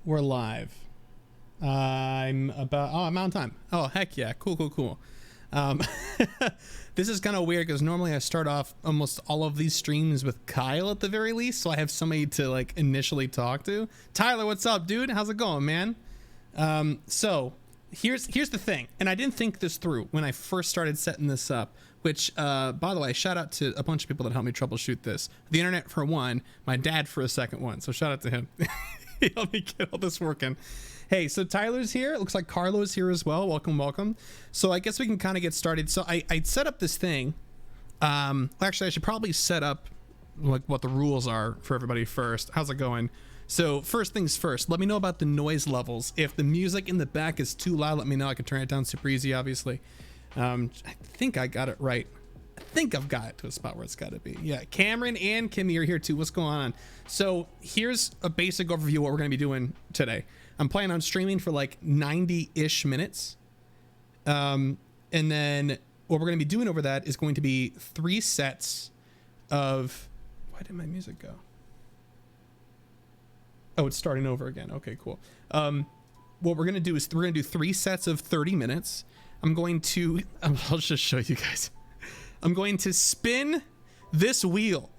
We're live. I'm on time. Oh, heck yeah. Cool. Um, this is kind of weird because normally I start off almost all of these streams with Kyle at the very least, so I have somebody to like initially talk to. Tyler, what's up, dude? How's it going, man? So here's the thing, and I didn't think this through when I first started setting this up, which by the way, shout out to a bunch of people that helped me troubleshoot this. The internet for one, my dad for a second one, so shout out to him. He helped me get all this working. Hey, so Tyler's here. It looks like Carlo's here as well. Welcome. So I guess we can kind of get started. So I set up this thing. Actually, I should probably set up like what the rules are for everybody first. How's it going? So first things first, let me know about the noise levels. If the music in the back is too loud, let me know. I can turn it down super easy, obviously. I think I got it right. I think I've got it to a spot where it's got to be. Yeah, Cameron and Kimmy are here too. What's going on? So here's a basic overview of what we're going to be doing today. I'm planning on streaming for like 90-ish minutes. And then what we're going to be doing over that is going to be 3 sets of... Why did my music go? Oh, it's starting over again. Okay, cool. What we're going to do is we're going to do 3 sets of 30 minutes. I'll just show you guys. I'm going to spin this wheel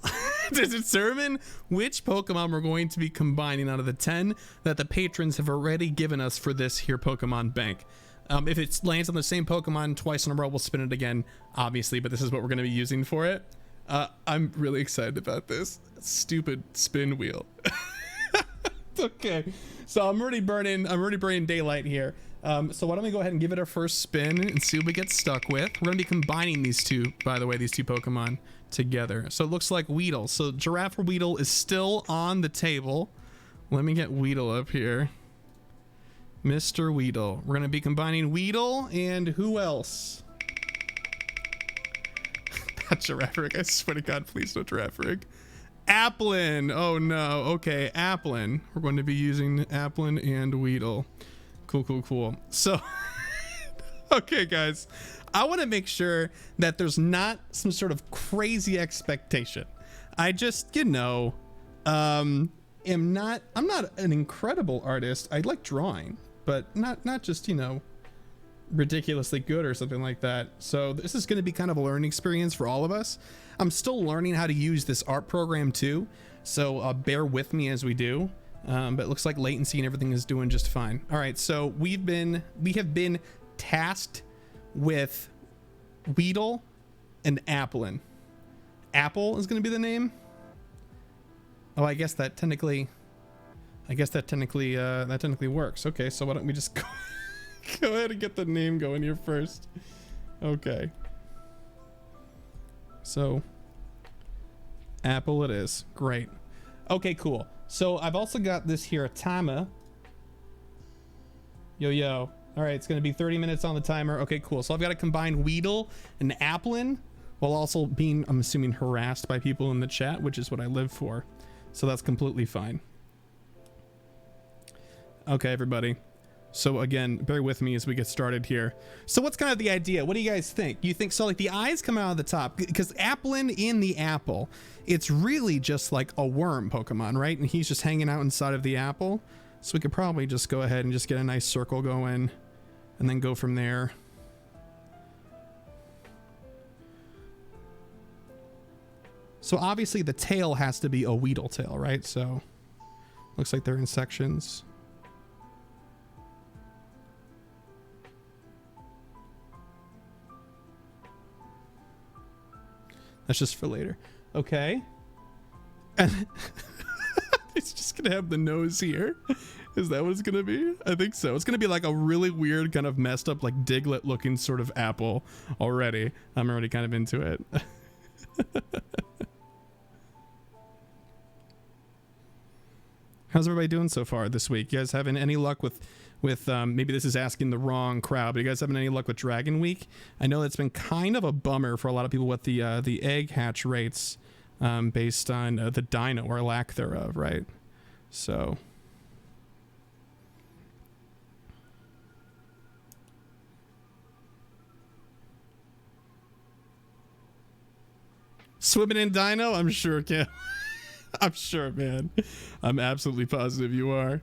to determine which Pokemon we're going to be combining out of the 10 that the patrons have already given us for this here Pokemon bank. If it lands on the same Pokemon twice in a row, we'll spin it again, obviously, but this is what we're going to be using for it. I'm really excited about this stupid spin wheel. Okay, so I'm already burning daylight here. So why don't we go ahead and give it our first spin and see what we get stuck with. We're gonna be combining these two, by the way, these two Pokemon together. So it looks like Weedle. So Giraffe or Weedle is still on the table. Let me get Weedle up here. Mr. Weedle. We're gonna be combining Weedle and who else? Not Girafarig. I swear to God, please no Girafarig. Applin. Oh no. Okay, Applin. We're going to be using Applin and Weedle. Cool. So, okay, guys, I want to make sure that there's not some sort of crazy expectation. I just, I'm not an incredible artist. I like drawing, but not just, ridiculously good or something like that. So this is going to be kind of a learning experience for all of us. I'm still learning how to use this art program too, so bear with me as we do. But it looks like latency and everything is doing just fine. All right, so we have been tasked with Weedle and Applin. Apple is going to be the name. Oh, I guess that technically works. Okay, so why don't we just go ahead and get the name going here first. Okay. So Apple it is. Great. Okay, cool. So I've also got this here, a timer. Yo. All right, it's going to be 30 minutes on the timer. Okay, cool. So I've got to combine Weedle and Applin while also being, I'm assuming, harassed by people in the chat, which is what I live for. So that's completely fine. Okay, everybody. So again, bear with me as we get started here. So what's kind of the idea? What do you guys think? You think so like the eyes come out of the top because Applin in the apple, it's really just like a worm Pokemon, right? And he's just hanging out inside of the apple. So we could probably just go ahead and just get a nice circle going and then go from there. So obviously the tail has to be a Weedle tail, right? So looks like they're in sections. That's just for later. Okay. And it's just gonna have the nose here. Is that what it's gonna be? I think so. It's gonna be like a really weird kind of messed up like Diglett looking sort of apple already. I'm already kind of into it. How's everybody doing so far this week? You guys having any luck with maybe this is asking the wrong crowd, but you guys having any luck with Dragon Week? I know it's been kind of a bummer for a lot of people with the egg hatch rates based on the dino or lack thereof, right? So swimming in dino, I'm sure, Kim. I'm sure, man. I'm absolutely positive you are.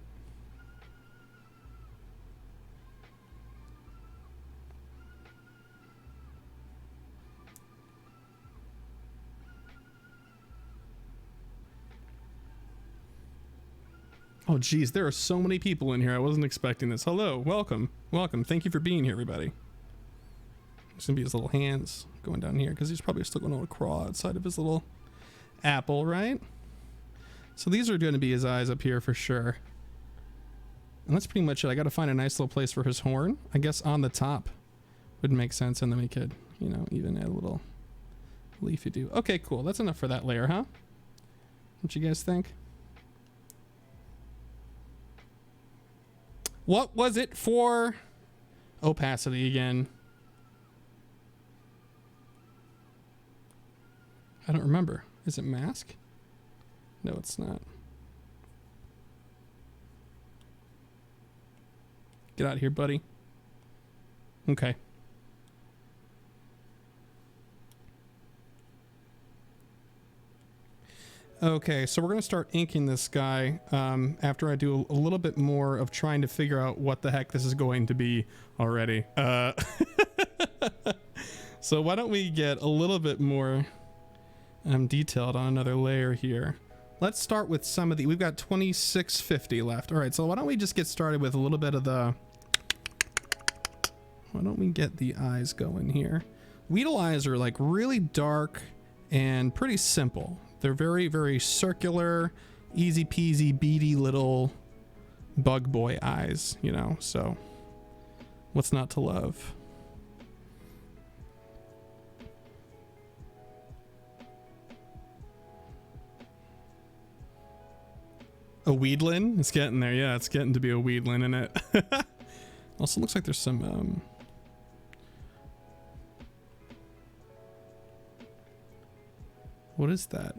Oh geez, there are so many people in here. I wasn't expecting this. Hello, welcome, welcome. Thank you for being here, everybody. There's gonna be his little hands going down here because he's probably still going to crawl outside of his little apple, right? So these are going to be his eyes up here for sure. And that's pretty much it. I got to find a nice little place for his horn. I guess on the top would make sense, and then we could, you know, even add a little leafy do. Okay, cool. That's enough for that layer, huh? What you guys think? What was it for? Opacity again. I don't remember. Is it mask? No, it's not. Get out of here, buddy. Okay. Okay, so we're going to start inking this guy after I do a little bit more of trying to figure out what the heck this is going to be already. So why don't we get a little bit more detailed on another layer here. Let's start with some of the, we've got 2650 left. All right, so why don't we just get started with a little bit of the, why don't we get the eyes going here? Weedle eyes are like really dark and pretty simple. They're very, very circular, easy peasy, beady little bug boy eyes, you know, so what's not to love? A weedlin? It's getting there. Yeah, it's getting to be a weedlin in it. Also looks like there's some what is that?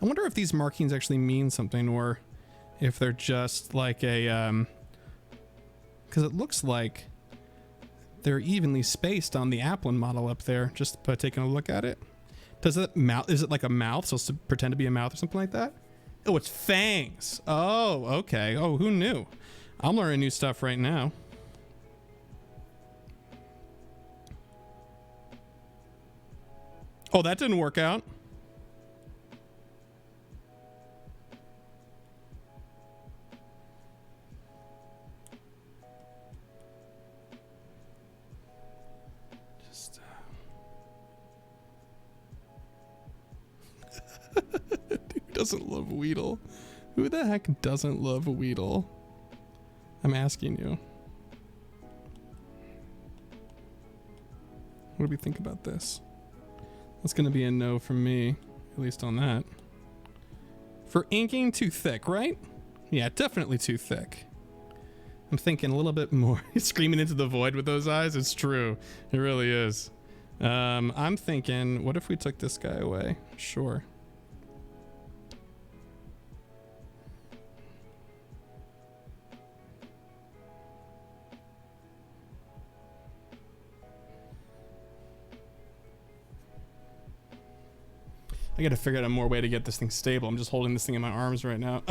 I wonder if these markings actually mean something, or if they're just like a because it looks like they're evenly spaced on the Applin model up there, just by taking a look at it. Does it mouth, is it like a mouth, so it's to pretend to be a mouth or something like that? Oh, it's fangs. Oh, okay. Oh, who knew? I'm learning new stuff right now. Oh, that didn't work out. Just who doesn't love Weedle? Who the heck doesn't love Weedle? I'm asking you. What do we think about this? That's gonna be a no from me, at least on that. For inking, too thick, right? Yeah, definitely too thick. I'm thinking a little bit more. Screaming into the void with those eyes. It's true. It really is. I'm thinking, what if we took this guy away? Sure. I gotta figure out a more way to get this thing stable. I'm just holding this thing in my arms right now.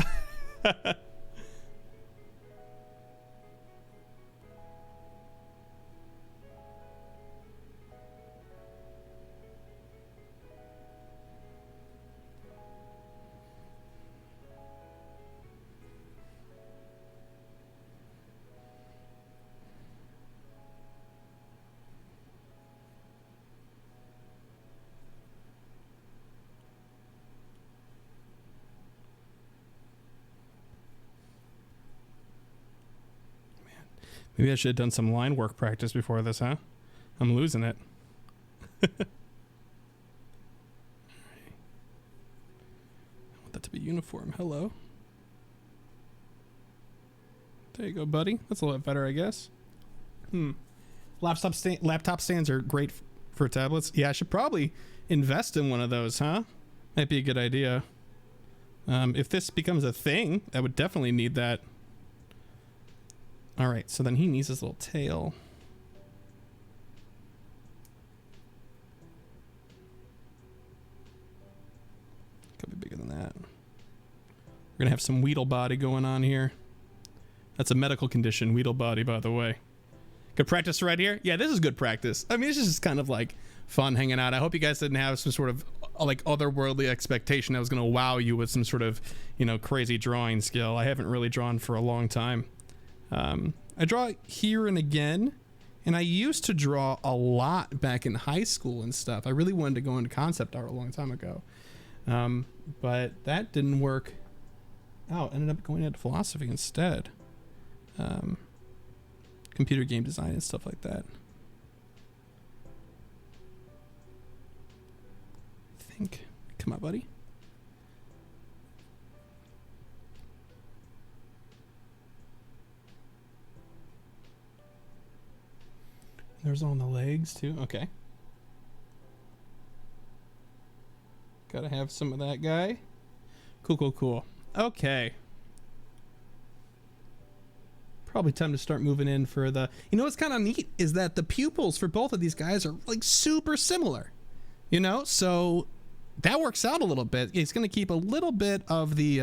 Maybe I should have done some line work practice before this, huh? I'm losing it. I want that to be uniform. Hello. There you go, buddy. That's a lot better, I guess. Laptop stands are great for tablets. Yeah, I should probably invest in one of those, huh? Might be a good idea. If this becomes a thing, I would definitely need that. All right, so then he needs his little tail. Could be bigger than that. We're gonna have some Weedle body going on here. That's a medical condition, Weedle body, by the way. Good practice right here? Yeah, this is good practice. I mean, this is just kind of like fun hanging out. I hope you guys didn't have some sort of like otherworldly expectation that was going to wow you with some sort of, you know, crazy drawing skill. I haven't really drawn for a long time. I draw here and again, and I used to draw a lot back in high school and stuff. I really wanted to go into concept art a long time ago, but that didn't work out. Ended up going into philosophy instead. Computer game design and stuff like that. I think. Come on, buddy. There's on the legs too. Okay. Gotta have some of that guy. Cool, cool, cool. Okay. Probably time to start moving in for the... You know what's kind of neat is that the pupils for both of these guys are like super similar. You know? So that works out a little bit. It's going to keep a little bit of the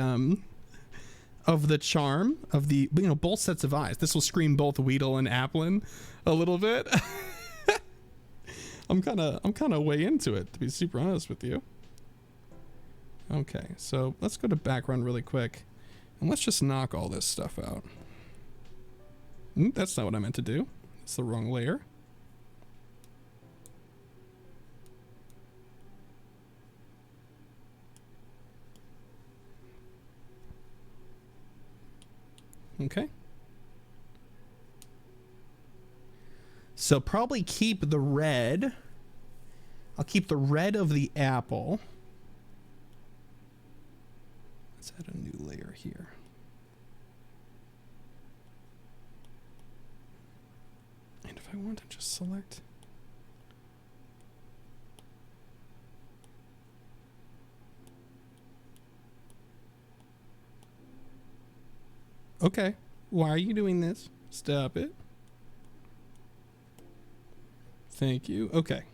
charm of the, you know, both sets of eyes. This will scream both Weedle and Applin a little bit. I'm kind of way into it, to be super honest with you. Okay, so let's go to background really quick, and let's just knock all this stuff out. That's not what I meant to do. It's the wrong layer. Okay. So probably keep the red. I'll keep the red of the apple. Let's add a new layer here. And if I want to just select... Okay, why are you doing this? Stop it. Thank you. Okay.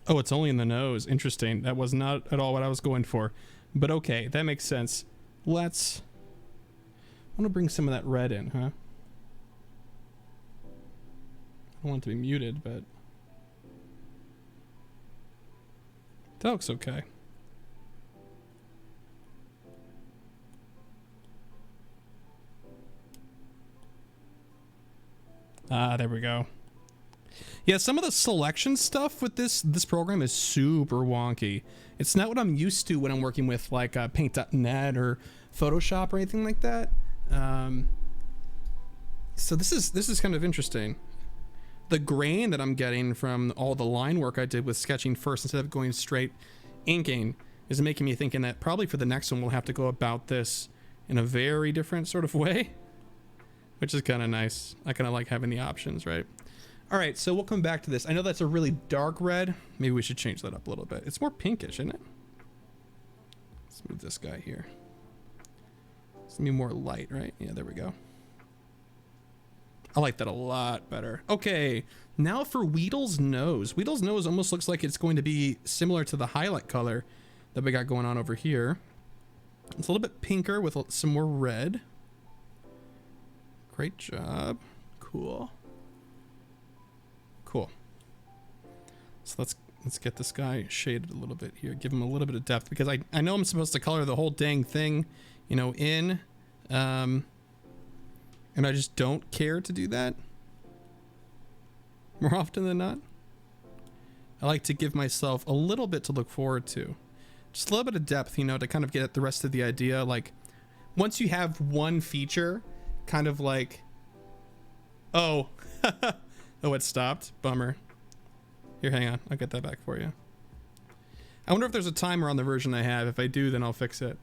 Oh, it's only in the nose. Interesting. That was not at all what I was going for. But okay, that makes sense. Let's... I want to bring some of that red in, huh? I don't want it to be muted, but... that looks okay. Ah, there we go. Yeah, some of the selection stuff with this program is super wonky. It's not what I'm used to when I'm working with like Paint.net or Photoshop or anything like that. So this is kind of interesting. The grain that I'm getting from all the line work I did with sketching first instead of going straight inking is making me thinking that probably for the next one we'll have to go about this in a very different sort of way, which is kind of nice. I kind of like having the options, right? All right, so we'll come back to this. I know that's a really dark red. Maybe we should change that up a little bit. It's more pinkish, isn't it? Let's move this guy here. It's gonna be more light, right? Yeah, there we go. I like that a lot better. Okay, now for Weedle's nose. Weedle's nose almost looks like it's going to be similar to the highlight color that we got going on over here. It's a little bit pinker with some more red. Great job. Cool. Cool. So let's get this guy shaded a little bit here. Give him a little bit of depth because I know I'm supposed to color the whole dang thing, you know, in. And I just don't care to do that more often than not. I like to give myself a little bit to look forward to. Just a little bit of depth, you know, to kind of get the rest of the idea. Like, once you have one feature, kind of like, oh, oh, it stopped. Bummer. Here, hang on. I'll get that back for you. I wonder if there's a timer on the version I have. If I do, then I'll fix it.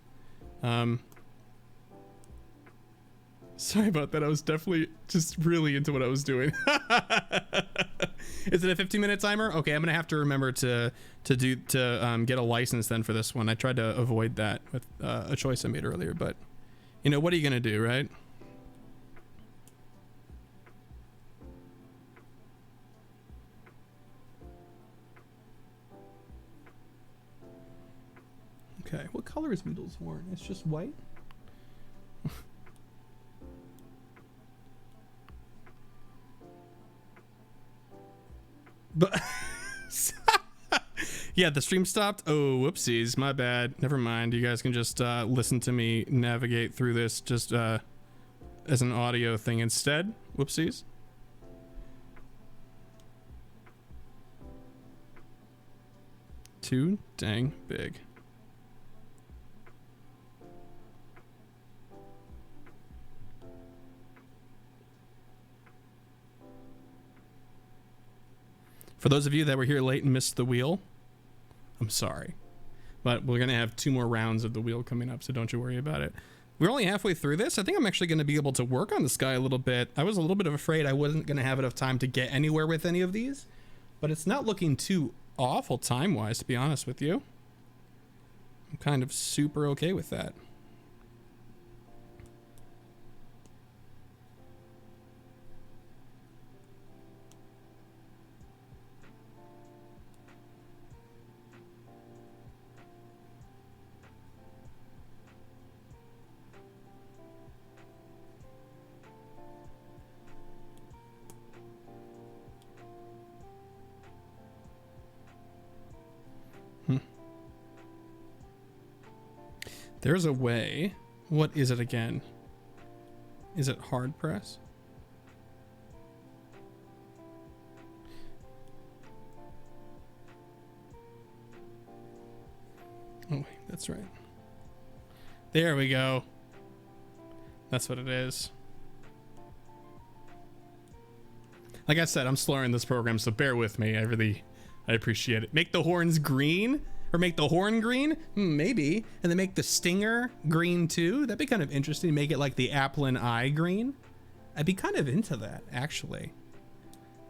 Sorry about that. I was definitely just really into what I was doing. Is it a 15-minute timer? Okay, I'm gonna have to remember to get a license then for this one. I tried to avoid that with a choice I made earlier, but you know, what are you gonna do, right? color is Weedle's horn? It's just white? But yeah, the stream stopped. Oh, whoopsies, my bad. Never mind. You guys can just listen to me navigate through this just as an audio thing instead. Whoopsies. Too dang big. For those of you that were here late and missed the wheel, I'm sorry. But we're going to have 2 more rounds of the wheel coming up, so don't you worry about it. We're only halfway through this. I think I'm actually going to be able to work on the sky a little bit. I was a little bit afraid I wasn't going to have enough time to get anywhere with any of these, but it's not looking too awful time-wise, to be honest with you. I'm kind of super okay with that. There's a way. What is it again? Is it hard press? Oh, wait, that's right. There we go. That's what it is. Like I said, I'm slurring this program, so bear with me. I appreciate it. Make the horns green? Or make the horn green? Maybe. And then make the stinger green too? That'd be kind of interesting. Make it like the applin eye green. I'd be kind of into that, actually.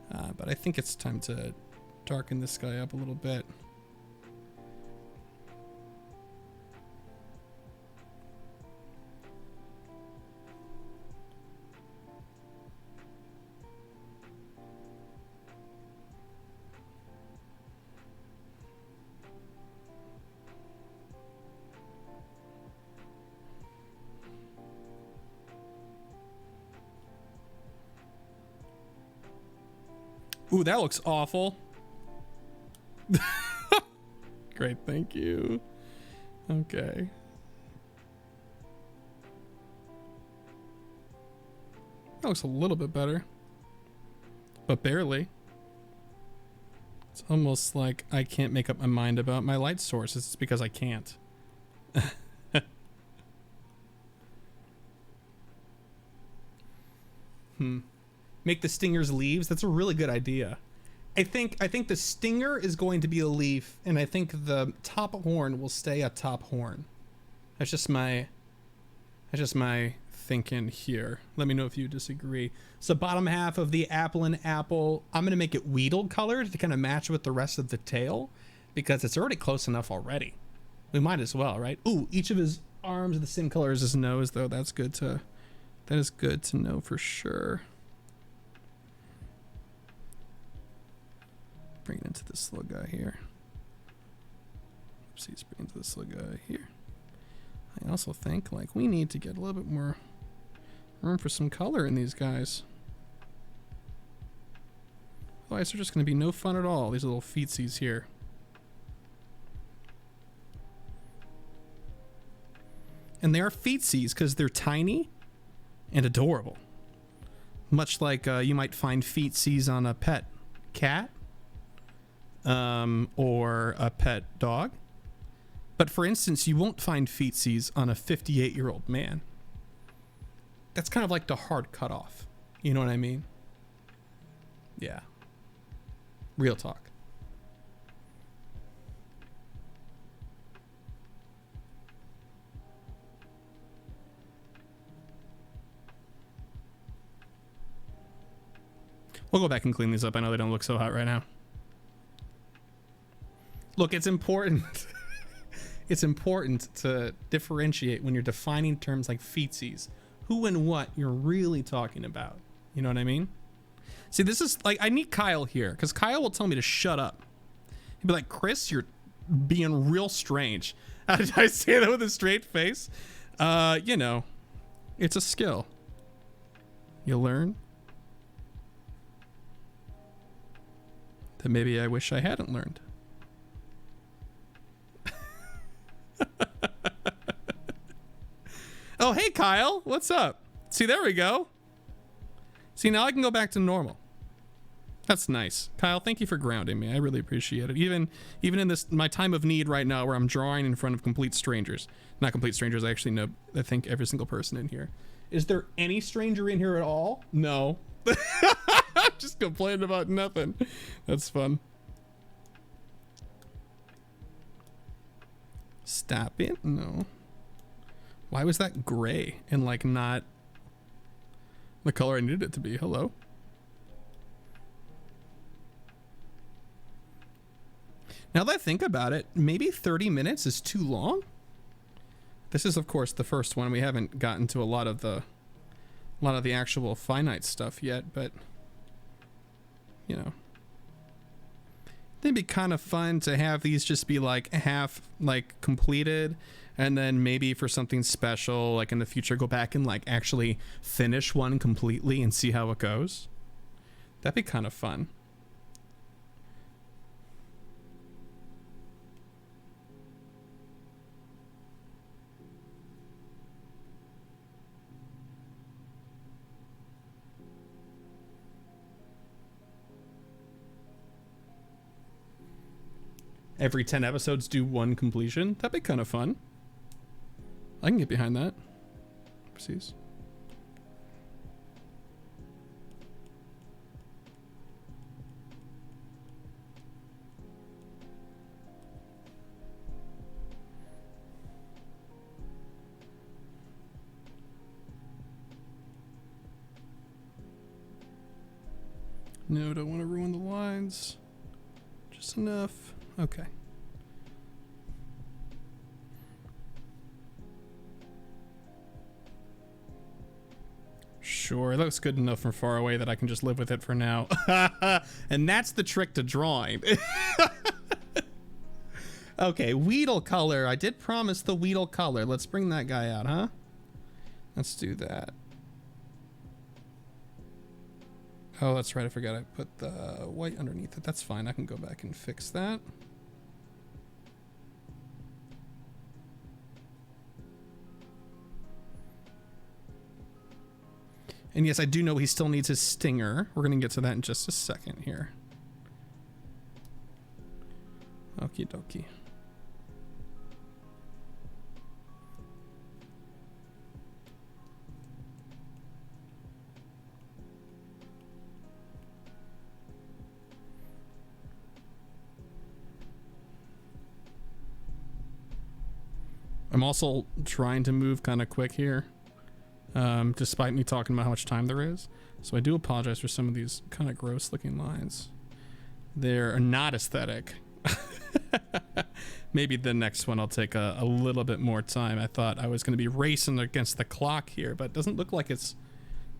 But I think it's time to darken this guy up a little bit. Ooh, that looks awful. Great, thank you. Okay. That looks a little bit better, but barely. It's almost like I can't make up my mind about my light sources. It's because I can't. Make the stingers leaves. That's a really good idea. I think the stinger is going to be a leaf, and I think the top horn will stay a top horn. That's just my thinking here. Let me know if you disagree. So bottom half of the applin apple, I'm gonna make it Weedle colored to kind of match with the rest of the tail, because it's already close enough already. We might as well, right? Ooh, each of his arms are the same color as his nose, though. That is good to know for sure. Bring it into this little guy here. Oopsies, bring it into this little guy here. I also think like we need to get a little bit more room for some color in these guys. Otherwise they're just going to be no fun at all, these little feetsies here. And they are feetsies because they're tiny and adorable. Much like you might find feetsies on a pet cat. Or a pet dog. But for instance, you won't find feetsies on a 58-year-old man. That's kind of like the hard cutoff. You know what I mean? Yeah. Real talk. We'll go back and clean these up. I know they don't look so hot right now. Look, it's important. It's important to differentiate when you're defining terms like feetsies. Who and what you're really talking about. You know what I mean? See, this is like, I need Kyle here because Kyle will tell me to shut up. He'll be like, Chris, you're being real strange. How did I say that with a straight face? You know, it's a skill. You learn. That maybe I wish I hadn't learned. Oh, hey, Kyle. What's up? See, there we go. See, now I can go back to normal. That's nice. Kyle, thank you for grounding me. I really appreciate it. Even in this, my time of need right now where I'm drawing in front of complete strangers. Not complete strangers, I actually know, I think, every single person in here. Is there any stranger in here at all? No. I'm just complaining about nothing. That's fun. Stop it? No. Why was that gray and like not the color I needed it to be? Hello? Now that I think about it, maybe 30 minutes is too long. This is, of course, the first one. We haven't gotten to a lot of the actual finite stuff yet, but you know, it'd be kind of fun to have these just be like half like completed, and then maybe for something special like in the future go back and like actually finish one completely and see how it goes. That'd be kind of fun. Every 10 episodes do one completion. That'd be kind of fun. I can get behind that. Oopsies. No, don't want to ruin the lines. Just enough. Okay. Sure, it looks good enough from far away that I can just live with it for now. And that's the trick to drawing. Okay, Weedle color. I did promise the Weedle color. Let's bring that guy out, huh? Let's do that. Oh, that's right. I forgot I put the white underneath it. That's fine. I can go back and fix that. And yes, I do know he still needs his stinger. We're going to get to that in just a second here. Okie dokie. I'm also trying to move kind of quick here, despite me talking about how much time there is. So I do apologize for some of these kind of gross looking lines. They're not aesthetic. Maybe the next one I'll take a little bit more time. I thought I was going to be racing against the clock here, but it doesn't look like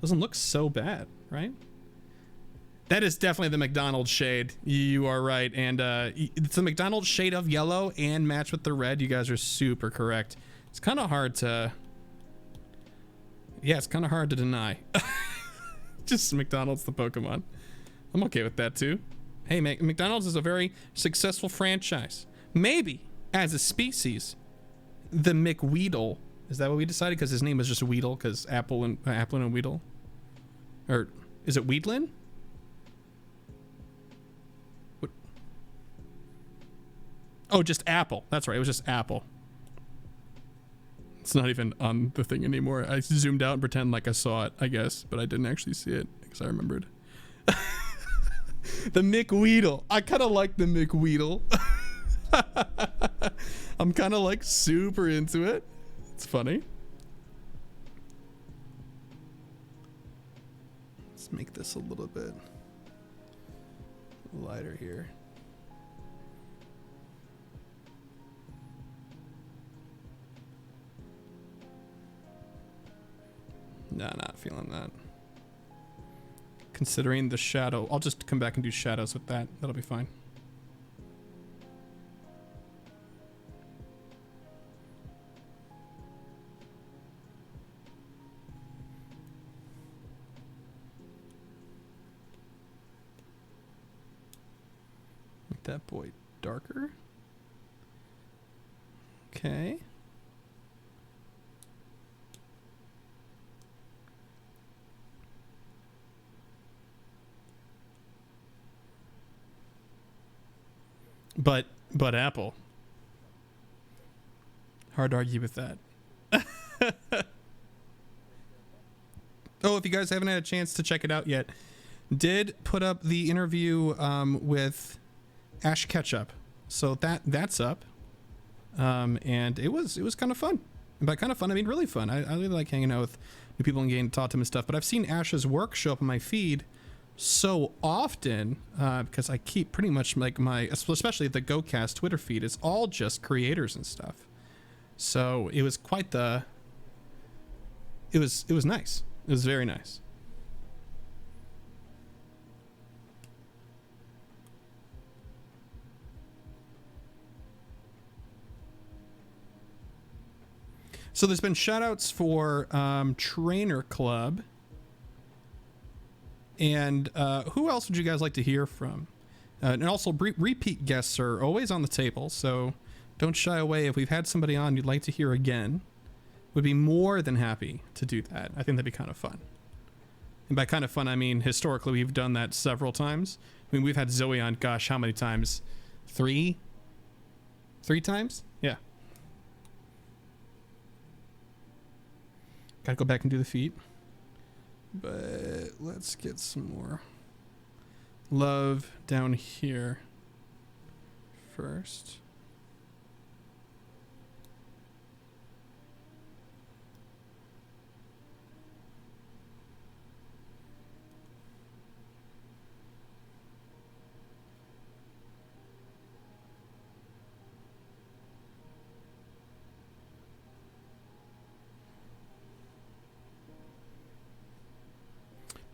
doesn't look so bad, right? That is definitely the McDonald's shade. You are right. And it's the McDonald's shade of yellow and matched with the red. You guys are super correct. It's kind of hard to... Yeah, it's kind of hard to deny. Just McDonald's the Pokemon. I'm okay with that too. Hey, McDonald's is a very successful franchise. Maybe, as a species, the McWeedle. Is that what we decided? Because his name is just Weedle, because Applin and Weedle? Or is it Weedlin? Oh, just Apple. That's right. It was just Apple. It's not even on the thing anymore. I zoomed out and pretend like I saw it, I guess, but I didn't actually see it because I remembered. The McWeedle. I kind of like the McWeedle. I'm kind of like super into it. It's funny. Let's make this a little bit lighter here. Nah, not feeling that. Considering the shadow, I'll just come back and do shadows with that. That'll be fine. that boy darker. Okay. But Apple. Hard to argue with that. Oh, if you guys haven't had a chance to check it out yet, did put up the interview with Ash Ketchup. So that's up. And it was kind of fun. And by kind of fun, I mean really fun. I really like hanging out with new people and getting to talk to them and stuff. But I've seen Ash's work show up on my feed so often because I keep pretty much like my, especially the GoCast Twitter feed, is all just creators and stuff. So it was quite the, it was nice. It was very nice. So there's been shout outs for Trainer Club. And who else would you guys like to hear from? And also repeat guests are always on the table, so don't shy away. If we've had somebody on you'd like to hear again, would be more than happy to do that. I think that'd be kind of fun. And by kind of fun, I mean historically we've done that several times. I mean, we've had Zoe on, gosh, how many times? Three times? Yeah. Gotta go back and do the feat. But let's get some more love down here first.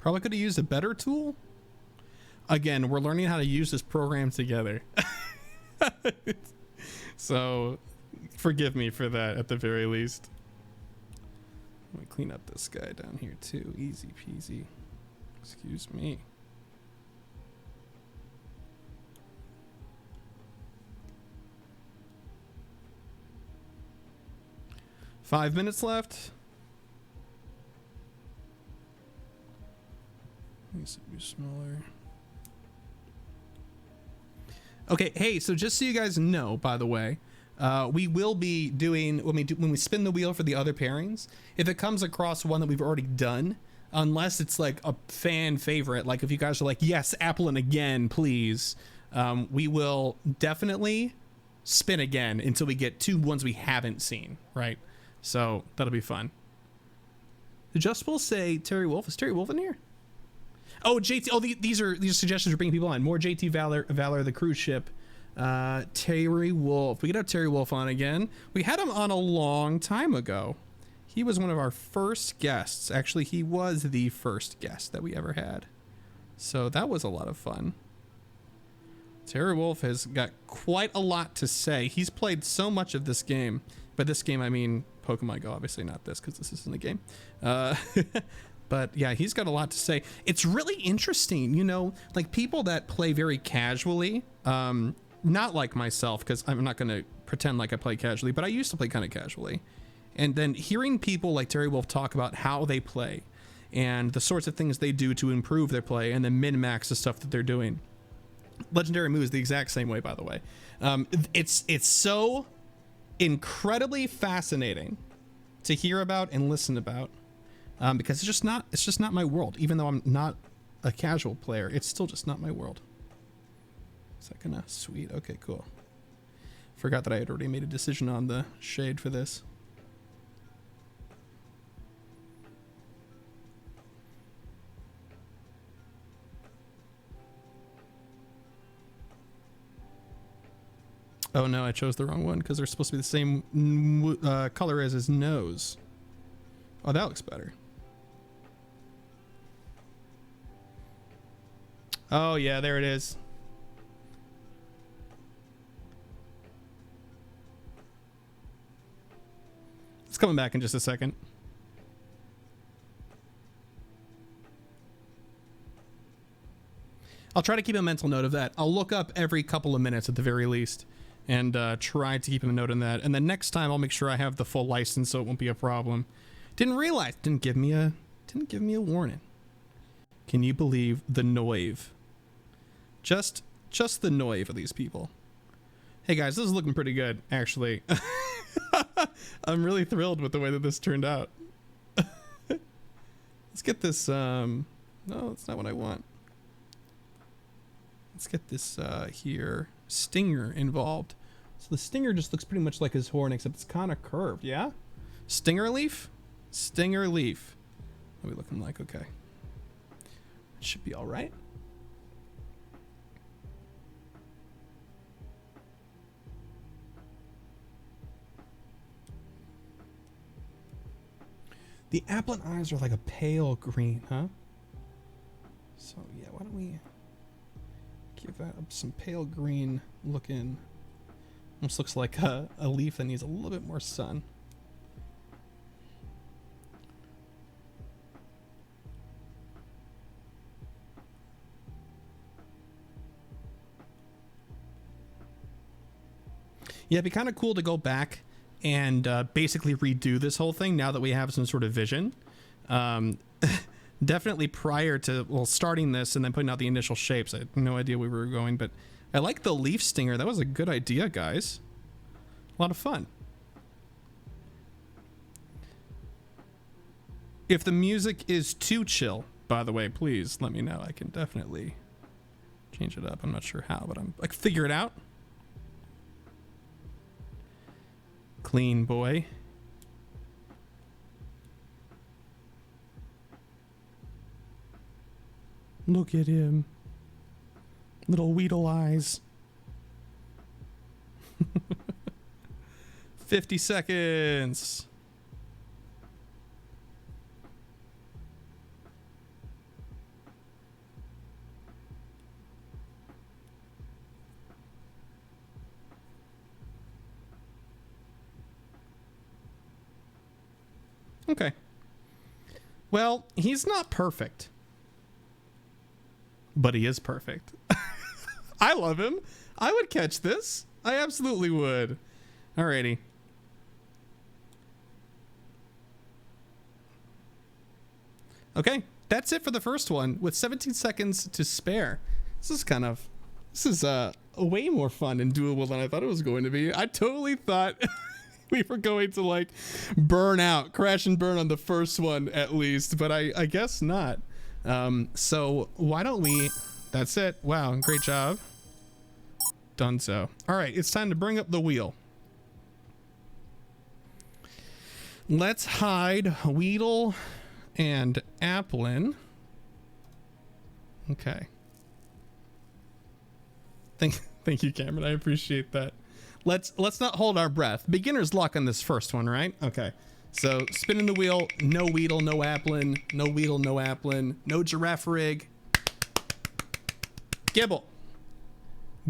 Probably could have used a better tool. Again, we're learning how to use this program together. So forgive me for that at the very least. Let me clean up this guy down here too. Easy peasy. Excuse me. Five minutes left. Needs to be smaller. Okay, hey, so just so you guys know, by the way, we will be doing when we spin the wheel for the other pairings, if it comes across one that we've already done, unless it's like a fan favorite, like if you guys are like, yes, Applin again, please, we will definitely spin again until we get two ones we haven't seen, right? So that'll be fun. Did Just will say Terry Wolf? Is Terry Wolf in here? Oh, JT. Oh, these are suggestions for bringing people on. More JT Valor, the cruise ship. Terry Wolf. We could have Terry Wolf on again. We had him on a long time ago. He was one of our first guests. Actually, he was the first guest that we ever had. So that was a lot of fun. Terry Wolf has got quite a lot to say. He's played so much of this game. By this game, I mean Pokemon Go. Obviously not this, because this isn't a game. But yeah, he's got a lot to say. It's really interesting, you know, like people that play very casually, not like myself, because I'm not going to pretend like I play casually, but I used to play kind of casually. And then hearing people like Terry Wolf talk about how they play and the sorts of things they do to improve their play and then min-max the stuff that they're doing. Legendary Moo is the exact same way, by the way. It's so incredibly fascinating to hear about and listen about. Because it's just not my world. Even though I'm not a casual player, it's still just not my world. Is that gonna sweet? Okay, cool. Forgot that I had already made a decision on the shade for this. Oh no, I chose the wrong one because they're supposed to be the same color as his nose. Oh, that looks better. Oh yeah, there it is. It's coming back in just a second. I'll try to keep a mental note of that. I'll look up every couple of minutes at the very least and try to keep a note on that. And then next time I'll make sure I have the full license so it won't be a problem. Didn't realize, didn't give me a warning. Can you believe the noive? Just the noive of these people. Hey guys, this is looking pretty good, actually. I'm really thrilled with the way that this turned out. Let's get this, no, that's not what I want. Let's get this here, stinger involved. So the stinger just looks pretty much like his horn, except it's kind of curved, yeah? Stinger leaf? Stinger leaf. What are we looking like? Okay. It should be all right. The Applin eyes are like a pale green, huh? So yeah, why don't we give that some pale green looking. Almost looks like a leaf that needs a little bit more sun. Yeah, it'd be kind of cool to go back and basically redo this whole thing now that we have some sort of vision. Definitely prior to, well, starting this and then putting out the initial shapes. I had no idea where we were going, but I like the leaf stinger. That was a good idea, guys. A lot of fun. If the music is too chill, by the way, please let me know. I can definitely change it up. I'm not sure how, but I can figure it out. Clean boy. Look at him. Little Weedle eyes. 50 seconds. Okay. Well, he's not perfect. But he is perfect. I love him. I would catch this. I absolutely would. Alrighty. Okay, that's it for the first one with 17 seconds to spare. This is way more fun and doable than I thought it was going to be. I totally thought we were going to like burn out, crash and burn on the first one at least, but I guess not. So why don't we, that's it. Wow, great job. Done so. All right, it's time to bring up the wheel. Let's hide Weedle and Applin. Okay. Thank you, Cameron. I appreciate that. Let's not hold our breath. Beginner's luck on this first one, right? Okay. So spinning the wheel, no Weedle, no Applin, no Weedle, no Applin, no Giraffe Rig. Gibble.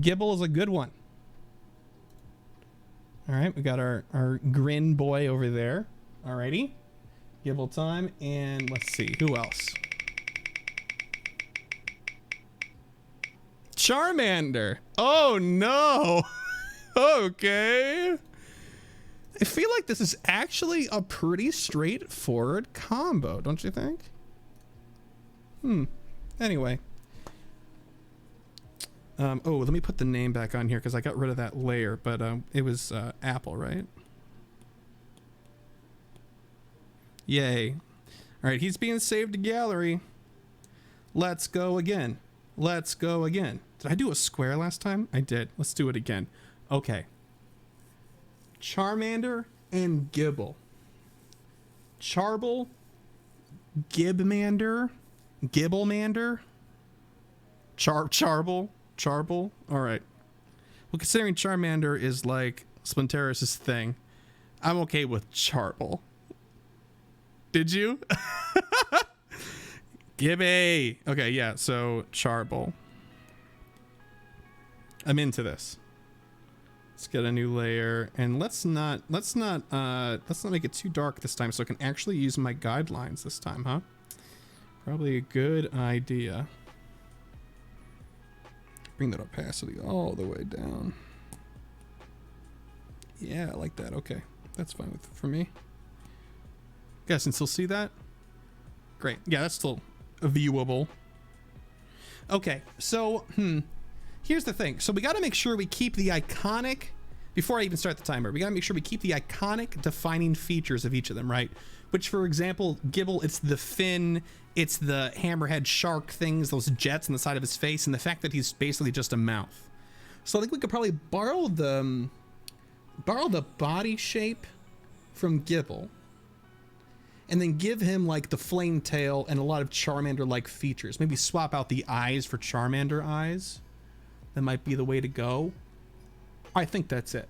Gibble is a good one. All right, we got our grin boy over there. Alrighty. Gibble time, and let's see, who else? Charmander. Oh no. Okay. I feel like this is actually a pretty straightforward combo, don't you think? Anyway. Oh, let me put the name back on here because I got rid of that layer, but it was Apple, right? Yay. All right, he's being saved to gallery. Let's go again. Let's go again. Did I do a square last time? I did. Let's do it again. Okay. Charmander and Gibble. Charble, Gibmander, Gibblemander, Charble. All right. Well, considering Charmander is like Splinteris' thing, I'm okay with Charble. Did you? Gibby. Okay, yeah. So Charble. I'm into this. Let's get a new layer, and let's not make it too dark this time, so I can actually use my guidelines this time, huh? Probably a good idea. Bring that opacity all the way down. Yeah, I like that. Okay, that's fine for me. Guys can still see that? Great. Yeah, that's still viewable. Okay, so, here's the thing. So we got to make sure we keep the iconic, before I even start the timer, we got to make sure we keep the iconic defining features of each of them, right? Which, for example, Gibble, it's the fin, it's the hammerhead shark things, those jets on the side of his face, and the fact that he's basically just a mouth. So I think we could probably borrow the body shape from Gibble, and then give him like the flame tail and a lot of Charmander-like features. Maybe swap out the eyes for Charmander eyes. That might be the way to go. I think that's it.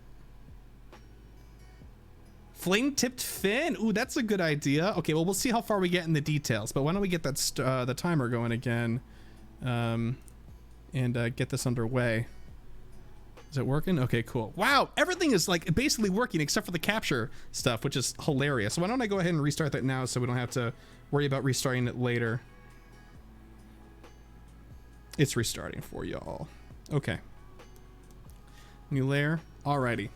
Flame-tipped fin. Ooh, that's a good idea. Okay, well, we'll see how far we get in the details. But why don't we get that the timer going again, and get this underway. Is it working? Okay, cool. Wow, everything is like basically working except for the capture stuff, which is hilarious. So why don't I go ahead and restart that now so we don't have to worry about restarting it later. It's restarting for y'all. Okay. New layer. Alrighty.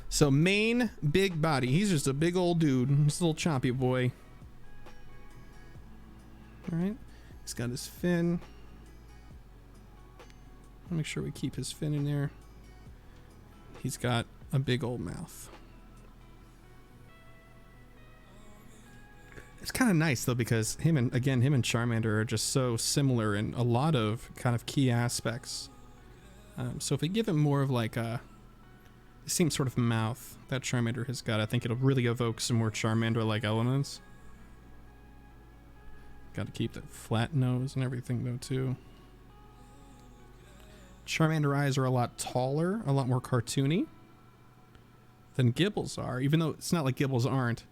So main big body. He's just a big old dude. He's a little chompy boy. Alright. He's got his fin. Make sure we keep his fin in there. He's got a big old mouth. It's kind of nice though, because him and Charmander are just so similar in a lot of kind of key aspects. So if we give him more of like the same sort of mouth that Charmander has got, I think it'll really evoke some more Charmander-like elements. Got to keep that flat nose and everything though too. Charmander eyes are a lot taller, a lot more cartoony than Gibble's are, even though it's not like Gibble's aren't.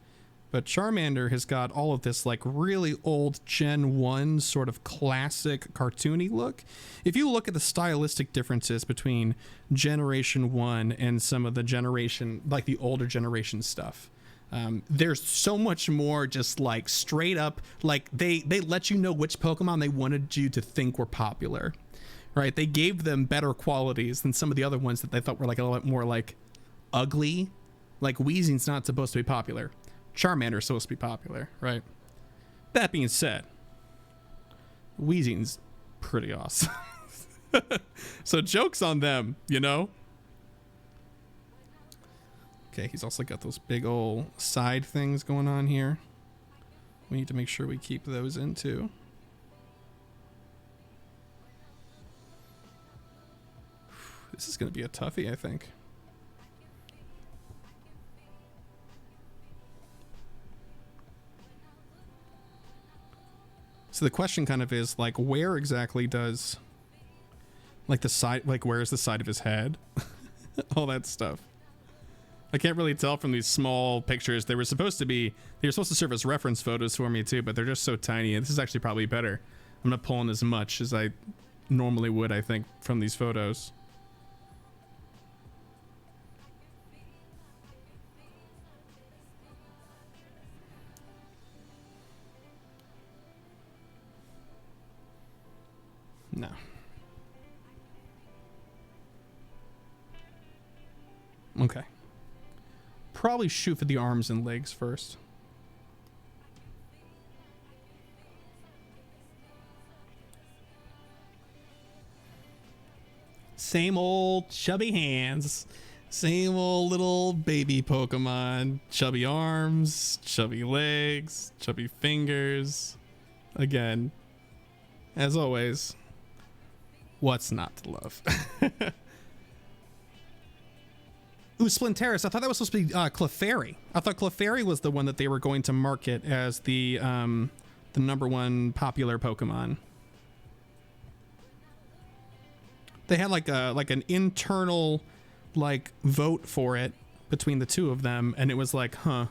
But Charmander has got all of this like really old Gen 1 sort of classic cartoony look. If you look at the stylistic differences between Generation 1 and some of the generation, like the older generation stuff, there's so much more just like straight up, like they let you know which Pokemon they wanted you to think were popular. Right, they gave them better qualities than some of the other ones that they thought were like a little bit more like ugly. Like Weezing's not supposed to be popular. Charmander's supposed to be popular, right? That being said, Weezing's pretty awesome. So joke's on them, you know? Okay, he's also got those big old side things going on here. We need to make sure we keep those in too. This is going to be a toughie, I think. So the question kind of is like, where exactly does like the side, like where is the side of his head? All that stuff. I can't really tell from these small pictures. They were supposed to serve as reference photos for me too, but they're just so tiny. And this is actually probably better. I'm not pulling as much as I normally would, I think, from these photos. No. Okay. Probably shoot for the arms and legs first. Same old chubby hands. Same old little baby Pokemon. Chubby arms, chubby legs, chubby fingers. Again, as always, what's not to love? Ooh, Splinteris. I thought that was supposed to be Clefairy. I thought Clefairy was the one that they were going to market as the #1 popular Pokemon. They had like an internal like vote for it between the two of them, and it was like, huh.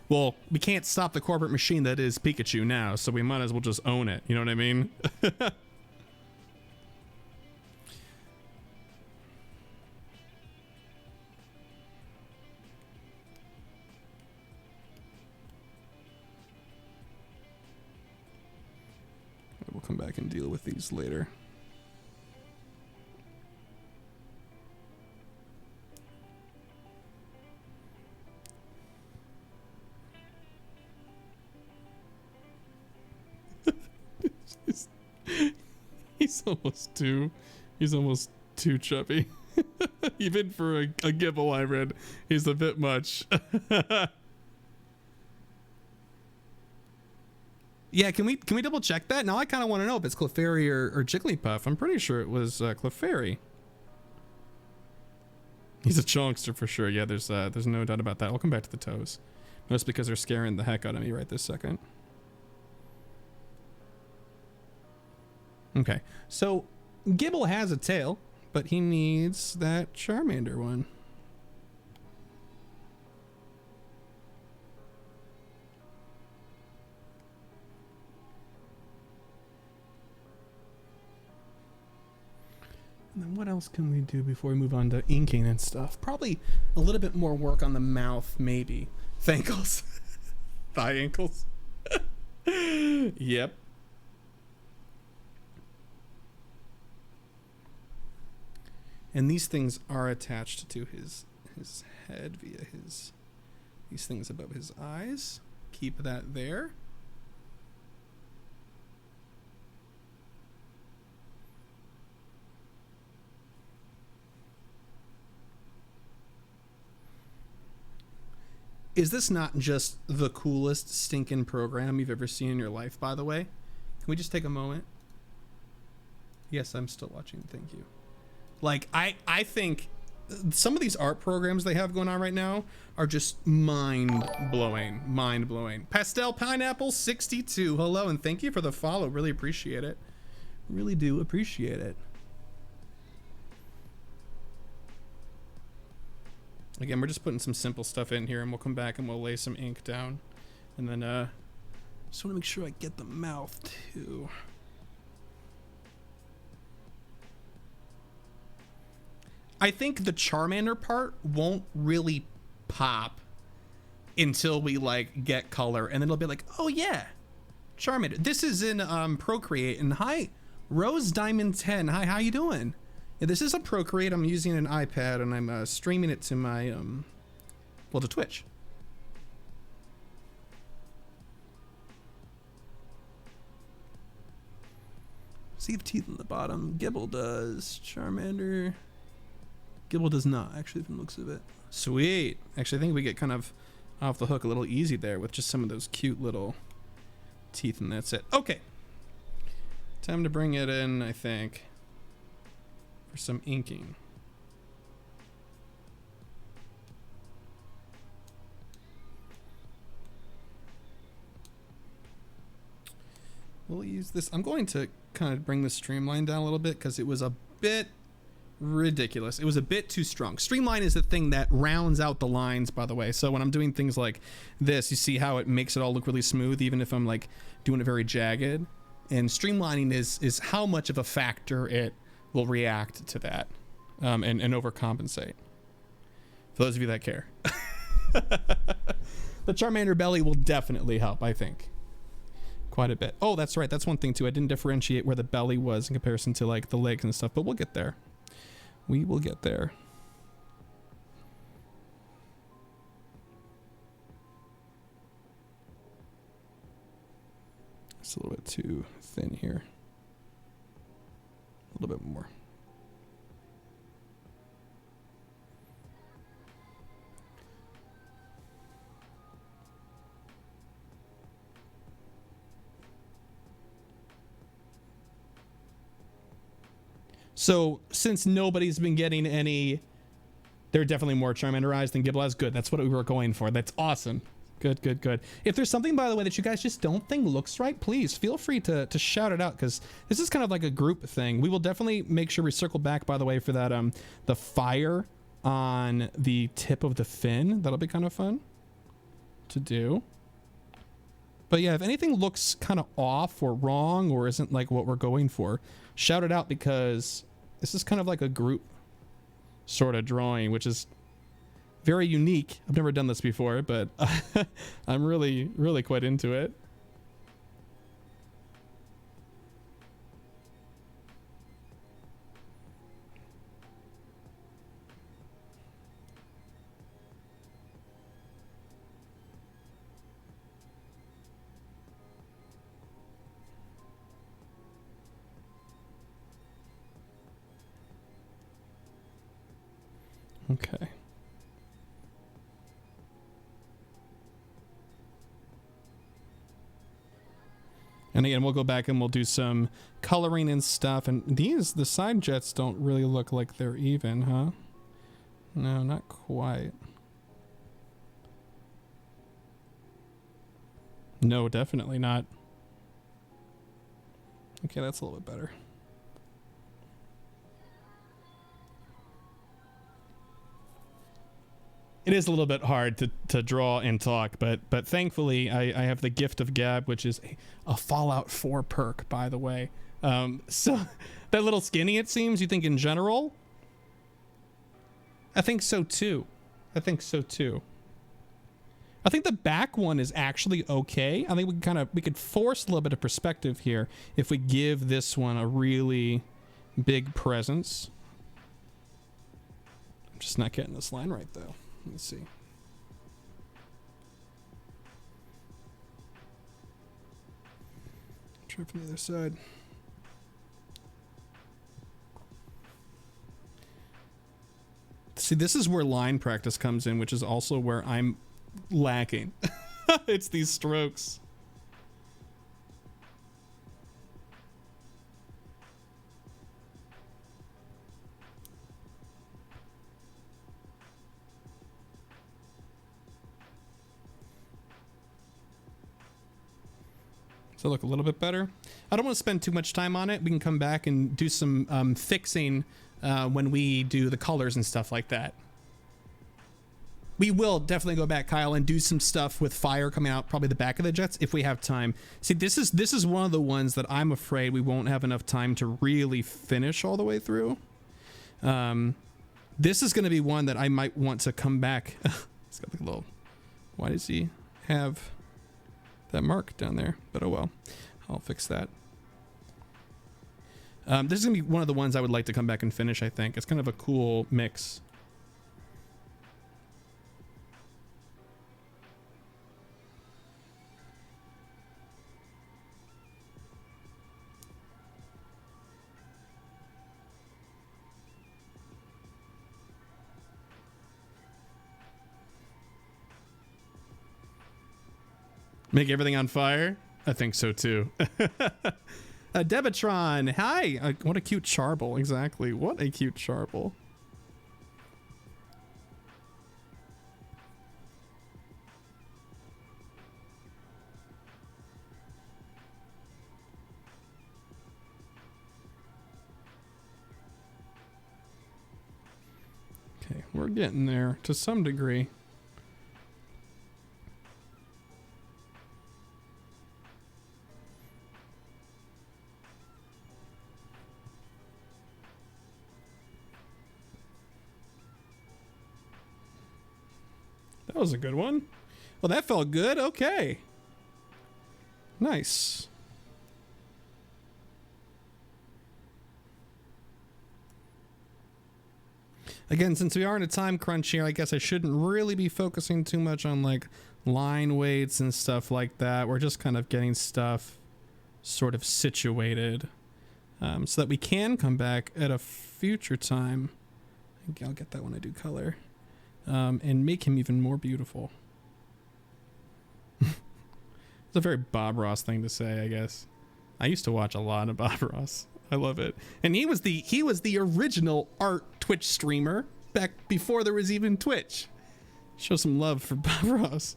Well, we can't stop the corporate machine that is Pikachu now, so we might as well just own it. You know what I mean? We'll come back and deal with these later. He's, he's almost too. He's almost too chubby. Even for a Gibble hybrid, he's a bit much. Yeah, can we double check that? Now I kind of want to know if it's Clefairy or Jigglypuff. I'm pretty sure it was Clefairy. He's a chunkster for sure. Yeah, there's no doubt about that. I'll come back to the toes. Mostly because they're scaring the heck out of me right this second. Okay, so Gibble has a tail, but he needs that Charmander one. And then what else can we do before we move on to inking and stuff? Probably a little bit more work on the mouth, maybe. Thankles. Thigh ankles. Yep. And these things are attached to his head via these things above his eyes. Keep that there. Is this not just the coolest stinking program you've ever seen in your life, by the way? Can we just take a moment? Yes, I'm still watching. Thank you. Like, I think some of these art programs they have going on right now are just mind-blowing. Mind-blowing. Pastel Pineapple 62. Hello, and thank you for the follow. Really appreciate it. Really do appreciate it. Again, we're just putting some simple stuff in here, and we'll come back and we'll lay some ink down. And then, just want to make sure I get the mouth, too. I think the Charmander part won't really pop until we, like, get color. And then it'll be like, oh, yeah, Charmander. This is in Procreate. And hi, Rose Diamond 10. Hi, how you doing? Yeah, this is a Procreate. I'm using an iPad, and I'm streaming it to my, well, to Twitch. See the teeth on the bottom. Gibble does. Charmander. Gibble does not, actually, from the looks of it. Sweet. Actually, I think we get kind of off the hook a little easy there with just some of those cute little teeth, and that's it. Okay. Time to bring it in, I think, for some inking. We'll use this. I'm going to kind of bring the streamline down a little bit because it was a bit ridiculous. It was a bit too strong. Streamline is the thing that rounds out the lines, by the way. So when I'm doing things like this, you see how it makes it all look really smooth, even if I'm like doing it very jagged. And streamlining is how much of a factor it will react to that, and overcompensate. For those of you that care. The Charmander belly will definitely help, I think. Quite a bit. Oh, that's right. That's one thing too. I didn't differentiate where the belly was in comparison to like the legs and stuff, but we'll get there. We will get there. It's a little bit too thin here. A little bit more. So since nobody's been getting any, there are definitely more Charmander eyes than Gibble has. Good. That's what we were going for. That's awesome. Good, good, good. If there's something, by the way, that you guys just don't think looks right, please feel free to shout it out, because this is kind of like a group thing. We will definitely make sure we circle back, by the way, for that the fire on the tip of the fin. That'll be kind of fun to do. But yeah, if anything looks kind of off or wrong or isn't like what we're going for, shout it out, because this is kind of like a group sort of drawing, which is very unique. I've never done this before, but I'm really, really quite into it. Okay. And again, we'll go back and we'll do some coloring and stuff. And the side jets don't really look like they're even, huh? No, not quite. No, definitely not. Okay, that's a little bit better. It is a little bit hard to draw and talk, but thankfully I have the gift of gab, which is a Fallout 4 perk, by the way. So that little skinny, it seems. You think in general? I think so too. I think so too. I think the back one is actually okay. I think we could force a little bit of perspective here if we give this one a really big presence. I'm just not getting this line right though. Let's see. Try from the other side. See, this is where line practice comes in, which is also where I'm lacking. It's these strokes. Does it look a little bit better? I don't want to spend too much time on it. We can come back and do some fixing when we do the colors and stuff like that. We will definitely go back, Kyle, and do some stuff with fire coming out probably the back of the jets if we have time. See, this is one of the ones that I'm afraid we won't have enough time to really finish all the way through. This is going to be one that I might want to come back. It's got like a little... Why does he have that mark down there? But oh well, I'll fix that. This is going to be one of the ones I would like to come back and finish, I think. It's kind of a cool mix. Make everything on fire? I think so too. Debitron, hi! What a cute charble, exactly. What a cute charble. Okay, we're getting there to some degree. That was a good one. Well, that felt good. Okay. Nice. Again, since we are in a time crunch here, I guess I shouldn't really be focusing too much on like line weights and stuff like that. We're just kind of getting stuff sort of situated so that we can come back at a future time. I'll get that when I do color. And make him even more beautiful. It's a very Bob Ross thing to say, I guess. I used to watch a lot of Bob Ross. I love it. And he was the original art Twitch streamer back before there was even Twitch. Show some love for Bob Ross.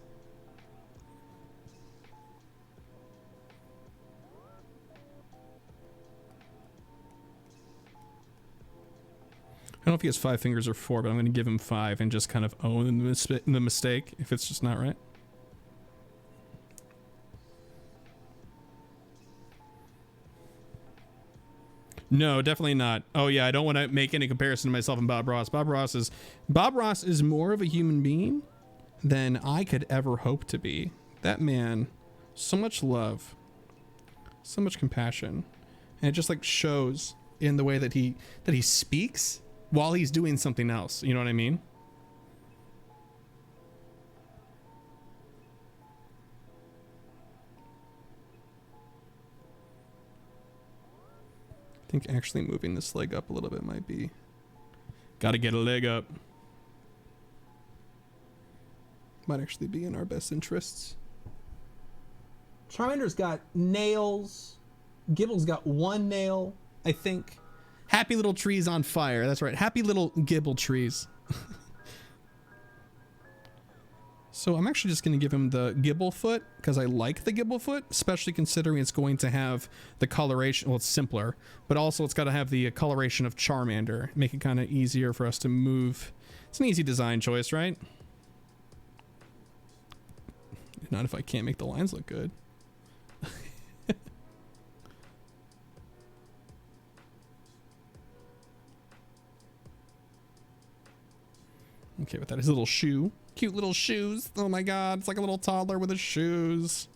I don't know if he has 5 fingers or 4, but I'm going to give him 5 and just kind of own the mistake if it's just not right. No, definitely not. Oh yeah, I don't want to make any comparison to myself and Bob Ross. Bob Ross is more of a human being than I could ever hope to be. That man, so much love, so much compassion, and it just like shows in the way that he speaks while he's doing something else. You know what I mean? I think actually moving this leg up a little bit might be... Gotta get a leg up. Might actually be in our best interests. Charmander's got nails. Gibble's got one nail, I think. Happy little trees on fire. That's right. Happy little Gibble trees. So I'm actually just going to give him the Gibble foot because I like the Gibble foot, especially considering it's going to have the coloration. Well, it's simpler, but also it's got to have the coloration of Charmander. Make it kind of easier for us to move. It's an easy design choice, right? Not if I can't make the lines look good. Okay, with that, his little shoe. Cute little shoes. Oh my god, it's like a little toddler with his shoes.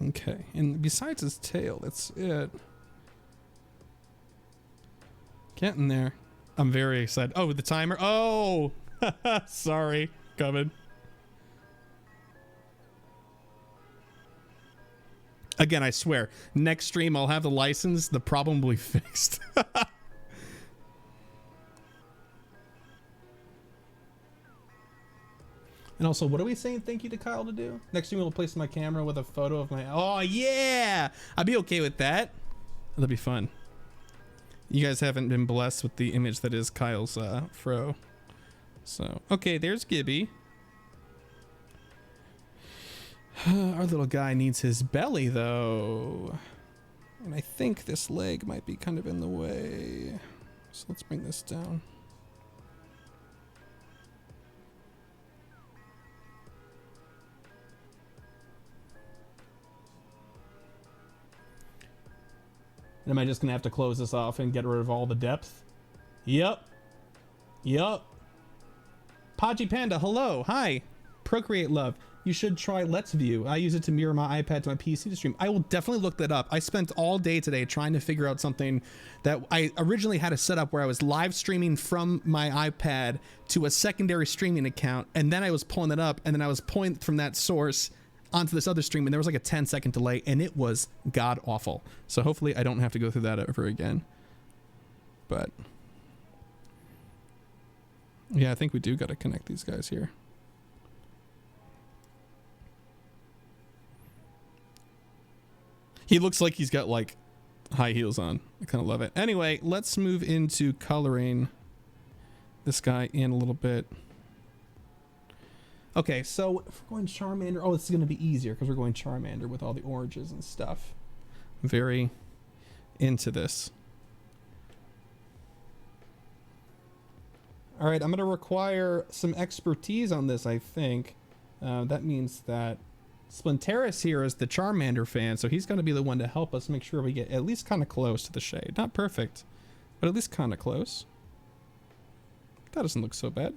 Okay, and besides his tail, that's it. Getting there. I'm very excited. Oh, the timer. Oh, sorry, coming. Again, I swear, next stream I'll have the license. The problem will be fixed. And also, what are we saying thank you to Kyle to do? Next stream we'll place my camera with a photo of my... Oh, yeah! I'd be okay with that. That'll be fun. You guys haven't been blessed with the image that is Kyle's fro. So, okay, there's Gibby. Our little guy needs his belly, though. And I think this leg might be kind of in the way. So let's bring this down. Am I just gonna have to close this off and get rid of all the depth? Yep. Yep. Podgy Panda, hello. Hi. Procreate Love. You should try Let's View. I use it to mirror my iPad to my PC to stream. I will definitely look that up. I spent all day today trying to figure out something that I originally had a setup where I was live streaming from my iPad to a secondary streaming account, and then I was pulling it up, and then I was pulling from that source onto this other stream, and there was like a 10-second delay, and it was god awful. So hopefully I don't have to go through that ever again. But yeah, I think we do got to connect these guys here. He looks like he's got like high heels on. I kind of love it. Anyway, let's move into coloring this guy in a little bit. Okay, so if we're going Charmander, oh, it's going to be easier because we're going Charmander with all the oranges and stuff. I'm very into this. All right, I'm going to require some expertise on this, I think. That means that Splinteris here is the Charmander fan, so he's going to be the one to help us make sure we get at least kind of close to the shade. Not perfect, but at least kind of close. That doesn't look so bad.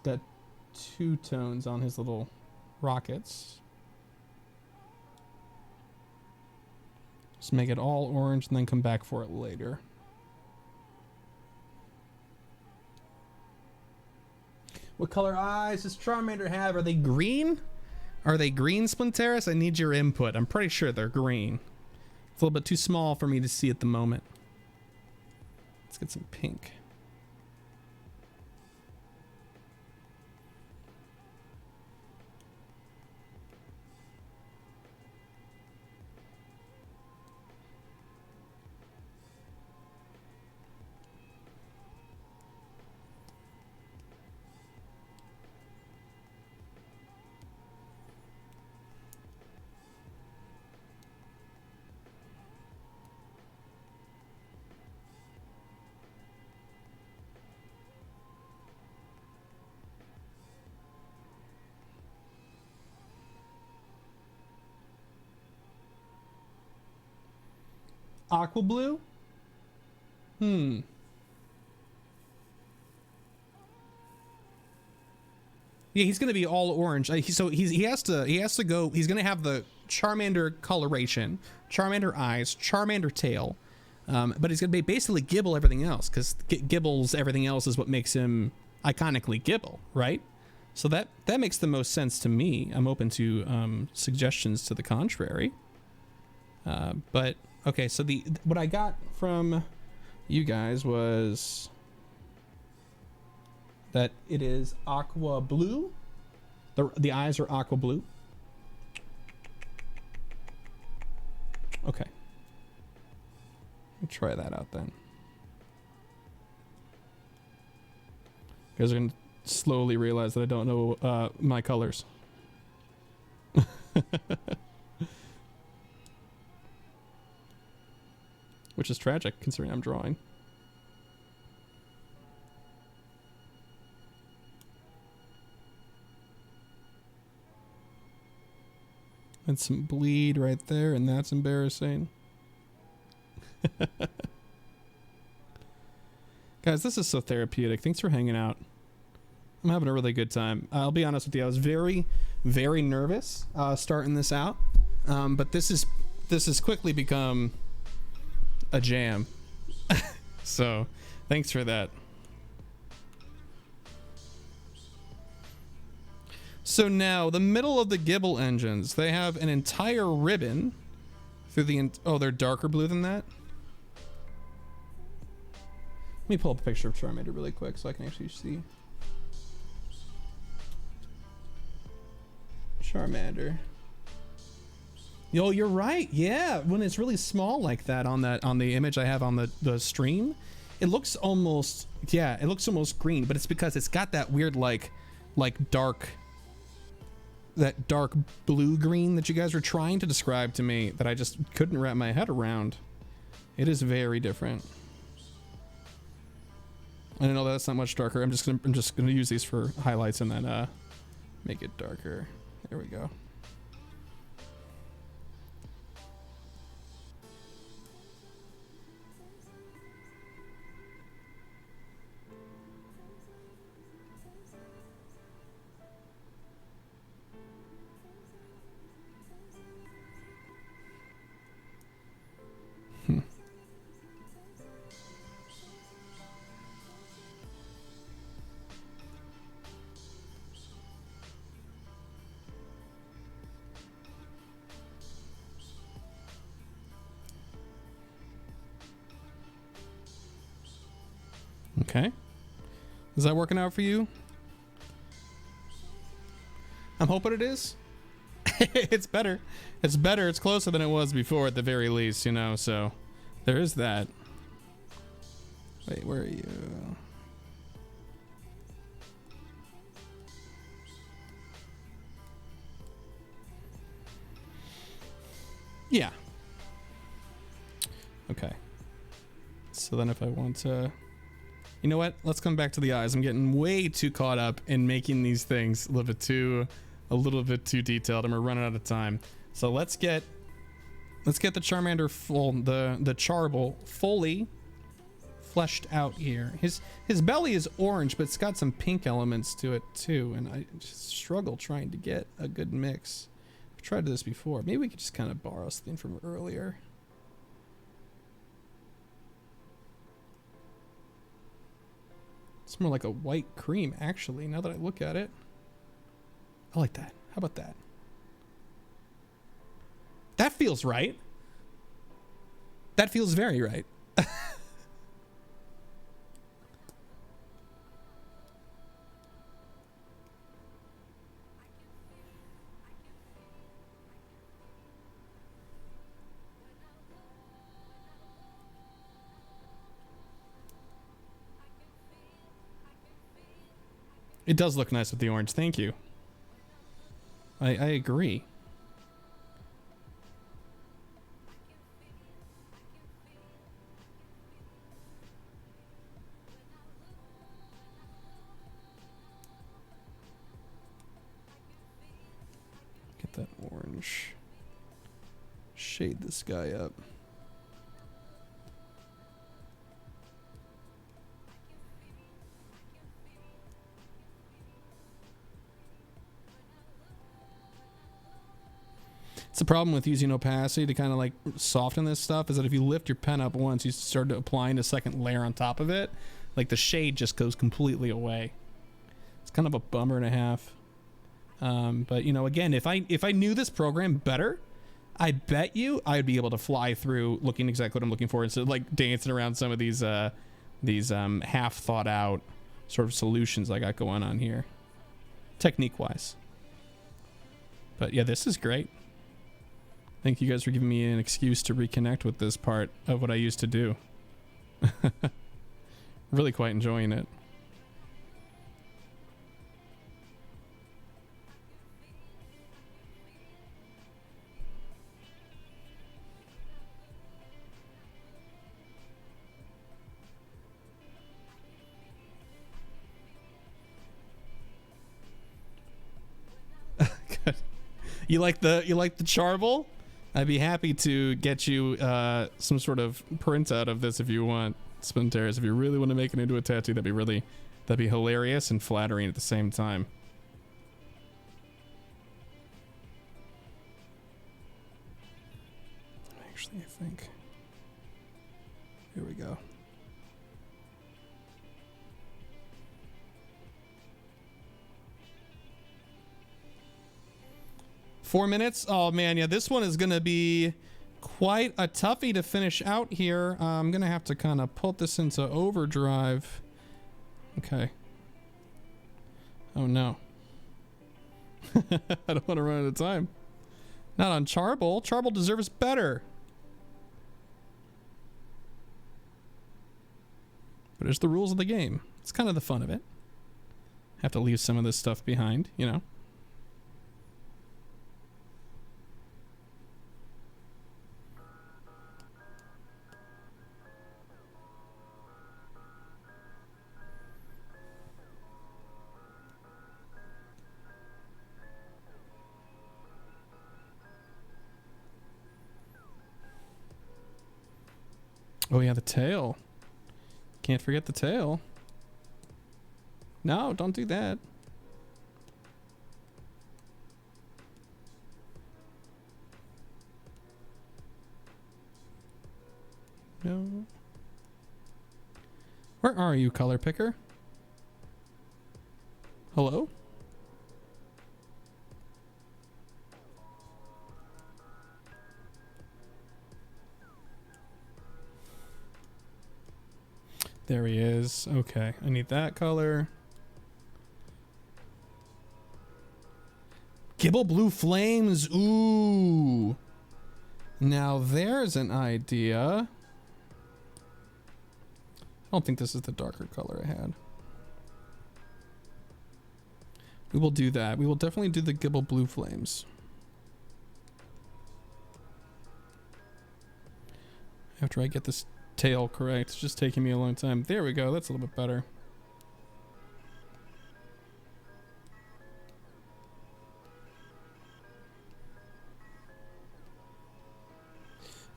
Got two tones on his little rockets. Just make it all orange and then come back for it later. What color eyes does Charmander have? Are they green? Are they green, Splinteris? I need your input. I'm pretty sure they're green. It's a little bit too small for me to see at the moment. Let's get some pink. Aqua blue? Yeah, he's gonna be all orange. So he has to go. He's gonna have the Charmander coloration, Charmander eyes, Charmander tail, but he's gonna be basically Gibble everything else, because Gibble's everything else is what makes him iconically Gibble, right? So that makes the most sense to me. I'm open to suggestions to the contrary. But okay, so what I got from you guys was that it is aqua blue. The eyes are aqua blue. Okay. Let me try that out then. You guys are gonna slowly realize that I don't know my colors. Which is tragic considering I'm drawing. And some bleed right there, and that's embarrassing. Guys, this is so therapeutic. Thanks for hanging out. I'm having a really good time. I'll be honest with you, I was very, very nervous starting this out, but this has quickly become a jam. So, thanks for that. So now, the middle of the Gibble engines, they have an entire ribbon through the... oh, they're darker blue than that? Let me pull up a picture of Charmander really quick so I can actually see. Charmander. Yo, you're right. Yeah, when it's really small like that on the image I have on the stream, it looks almost... yeah, it looks almost green, but it's because it's got that weird like dark... that dark blue green that you guys were trying to describe to me that I just couldn't wrap my head around. It is very different. I know that's not much darker. I'm just gonna use these for highlights and then make it darker. There we go. Okay. Is that working out for you? I'm hoping it is. It's better. It's better. It's closer than it was before at the very least, you know, so there is that. Wait, where are you? Yeah. Okay. So then if I want to... you know what? Let's come back to the eyes. I'm getting way too caught up in making these things a little bit too detailed, and we're running out of time. So let's get the Charmander the Charble fully fleshed out here. His belly is orange, but it's got some pink elements to it too, and I just struggle trying to get a good mix. I've tried this before. Maybe we could just kind of borrow something from earlier. It's more like a white cream, actually, now that I look at it. I like that. How about that? That feels right. That feels very right. It does look nice with the orange. Thank you. I agree. Get that orange. Shade this guy up. the problem with using opacity to kind of like soften this stuff, is that if you lift your pen up once, you start applying a second layer on top of it, like the shade just goes completely away. It's kind of a bummer and a half. But you know, again, if I knew this program better, I bet you I'd be able to fly through looking exactly what I'm looking for instead of like dancing around some of these half thought out sort of solutions I got going on here, technique wise. But yeah, this is great. Thank you guys for giving me an excuse to reconnect with this part of what I used to do. Really quite enjoying it. You like the charvel? I'd be happy to get you some sort of printout of this if you want, Splinteris. If you really want to make it into a tattoo, that'd be hilarious and flattering at the same time. Actually, I think. Here we go. Four minutes. Oh man, yeah, this one is gonna be quite a toughie to finish out here. I'm gonna have to kind of put this into overdrive. Okay. Oh no. I don't want to run out of time. Not on Charble. Charble deserves better. But it's the rules of the game. It's kind of the fun of it. Have to leave some of this stuff behind, you know. Oh yeah, the tail. Can't forget the tail. No, don't do that. No. Where are you, color picker? Hello? There he is. Okay, I need that color. Gibble Blue Flames. Ooh. Now there's an idea. I don't think this is the darker color I had. We will do that. We will definitely do the Gibble Blue Flames. After I get this tail correct. It's just taking me a long time. There we go. That's a little bit better.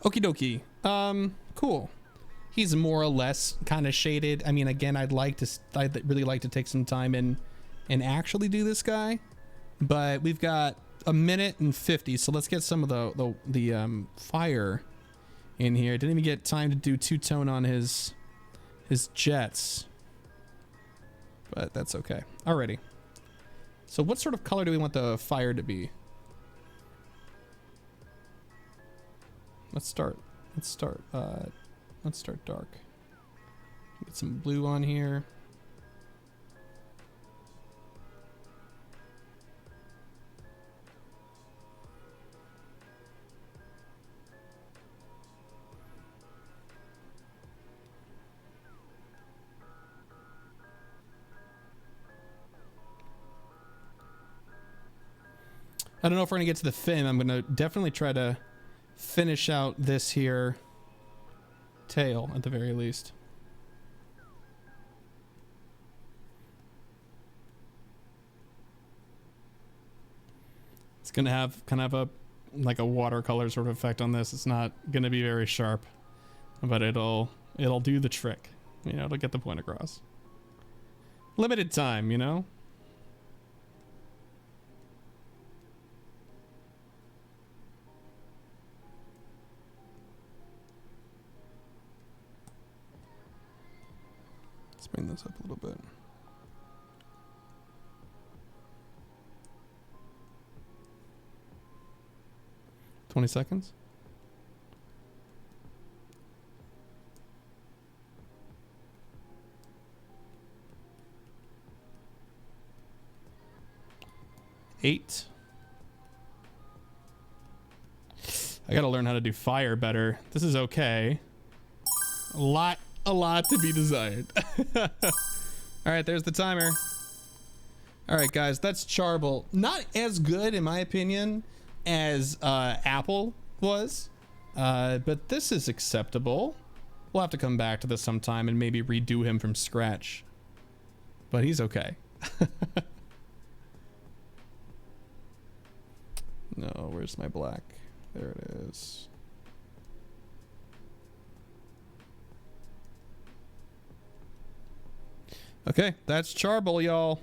Okie dokie. Cool. He's more or less kind of shaded. I mean, again, I'd really like to take some time and actually do this guy, but we've got a minute and 50, so let's get some of the fire in here. Didn't even get time to do two-tone on his jets, but that's okay. Alrighty. So what sort of color do we want the fire to be? Let's start dark. Get some blue on here. I don't know if we're gonna get to the fin. I'm gonna definitely try to finish out this here tail at the very least. It's gonna have kind of like a watercolor sort of effect on this. It's not gonna be very sharp, but it'll do the trick. You know, it'll get the point across. Limited time, you know. Bring this up a little bit. $20 seconds. Eight. I gotta learn how to do fire better. This is okay. A lot to be desired. All right, there's the timer. All right, guys, that's Charble. Not as good, in my opinion, as Apple was, but this is acceptable. We'll have to come back to this sometime and maybe redo him from scratch, but he's okay. No, where's my black? There it is. Okay, that's Charble, y'all.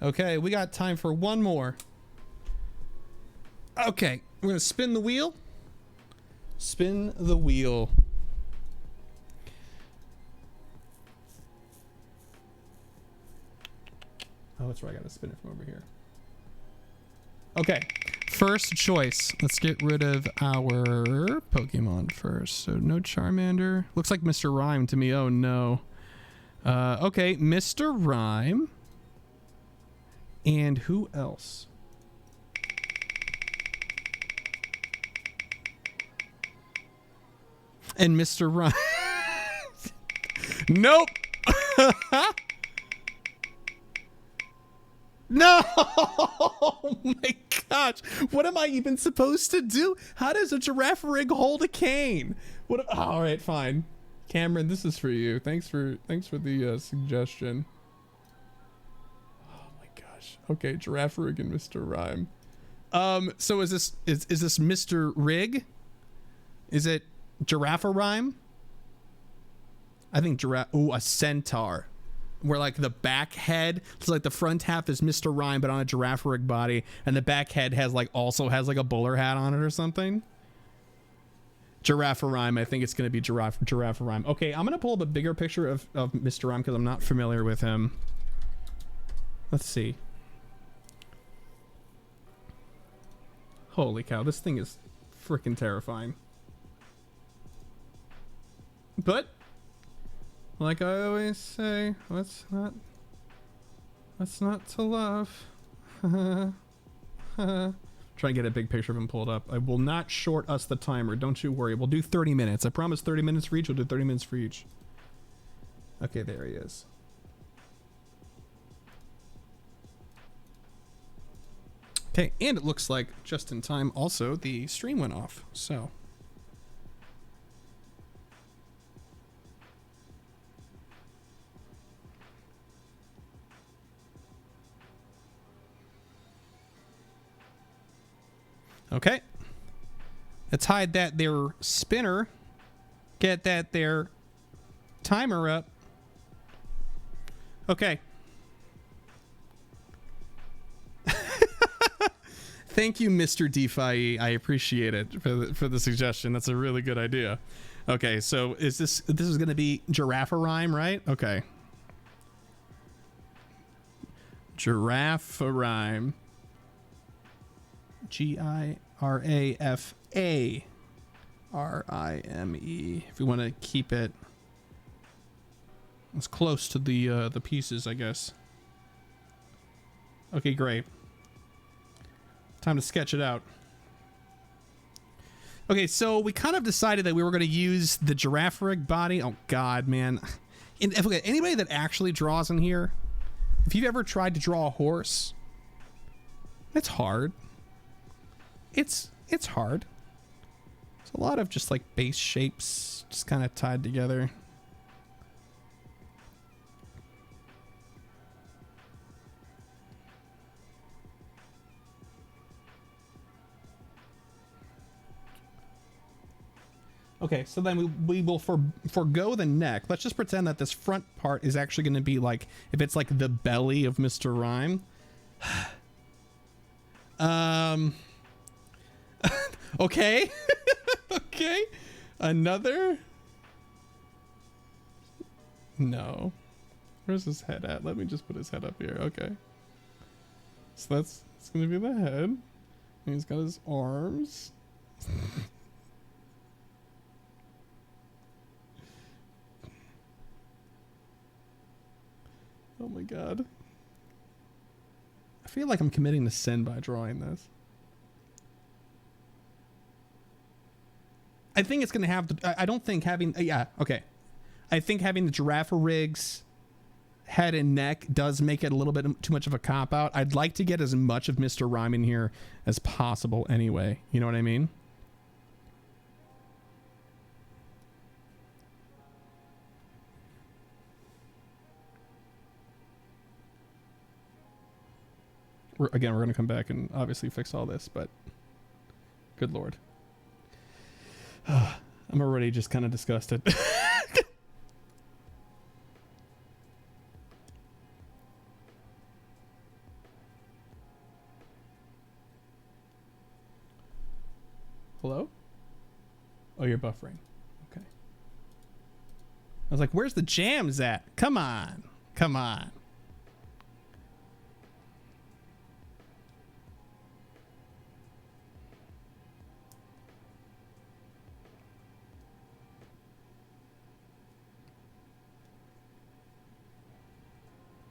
Okay, we got time for one more. Okay, we're gonna spin the wheel. Spin the wheel. Oh, that's right, I gotta spin it from over here. Okay, first choice. Let's get rid of our Pokemon first. So no Charmander. Looks like Mr. Rhyme to me. Oh no. Okay, Mr. Rhyme. And who else? And Mr. Rhyme. Nope. No! Oh my gosh. What am I even supposed to do? How does a giraffe rig hold a cane? What? All right, fine. Cameron, this is for you. Thanks for the suggestion. Oh my gosh. Okay, giraffe rig and Mr. Rhyme. So is this Mr. Rig? Is it Giraffe Rhyme? I think giraffe. Ooh, a centaur. Where like the back head, so like the front half is Mr. Rhyme, but on a giraffe rig body, and the back head has like also has like a bowler hat on it or something. Giraffe Rhyme. I think it's gonna be giraffe Rhyme. Okay, I'm gonna pull up a bigger picture of Mr. Rhyme because I'm not familiar with him. Let's see. Holy cow, this thing is freaking terrifying. But like I always say, what's not to love? Try and get a big picture of him pulled up. I will not short us the timer. Don't you worry. We'll do 30 minutes. I promise 30 minutes for each. We'll do 30 minutes for each. Okay, there he is. Okay, and it looks like just in time also the stream went off. So okay, let's hide that there spinner, get that there timer up. Okay. Thank you, Mr. DeFi. I appreciate it for the suggestion. That's a really good idea. Okay, so this is going to be Giraffe Rhyme, right? Okay. Giraffe Rhyme. Giraffarime. If we want to keep it as close to the pieces, I guess. Okay, great. Time to sketch it out. Okay, so we kind of decided that we were going to use the giraffe rig body. Oh God, man! And if anybody that actually draws in here, if you've ever tried to draw a horse, it's hard. It's hard. It's a lot of just like base shapes just kind of tied together. Okay, so then we will forgo the neck. Let's just pretend that this front part is actually going to be like, if it's like the belly of Mr. Rhyme. Okay. Okay. Another No. Where's his head at? Let me just put his head up here. Okay. So it's gonna be the head. And he's got his arms. Oh my god. I feel like I'm committing a sin by drawing this. I think it's gonna have the, I don't think having, yeah, okay. I think having the giraffe rigs head and neck does make it a little bit too much of a cop out. I'd like to get as much of Mr. Rhyme in here as possible anyway. You know what I mean? Again, we're going to come back and obviously fix all this, but good Lord. I'm already just kind of disgusted. Hello? Oh, you're buffering. Okay. I was like, where's the jams at? Come on. Come on.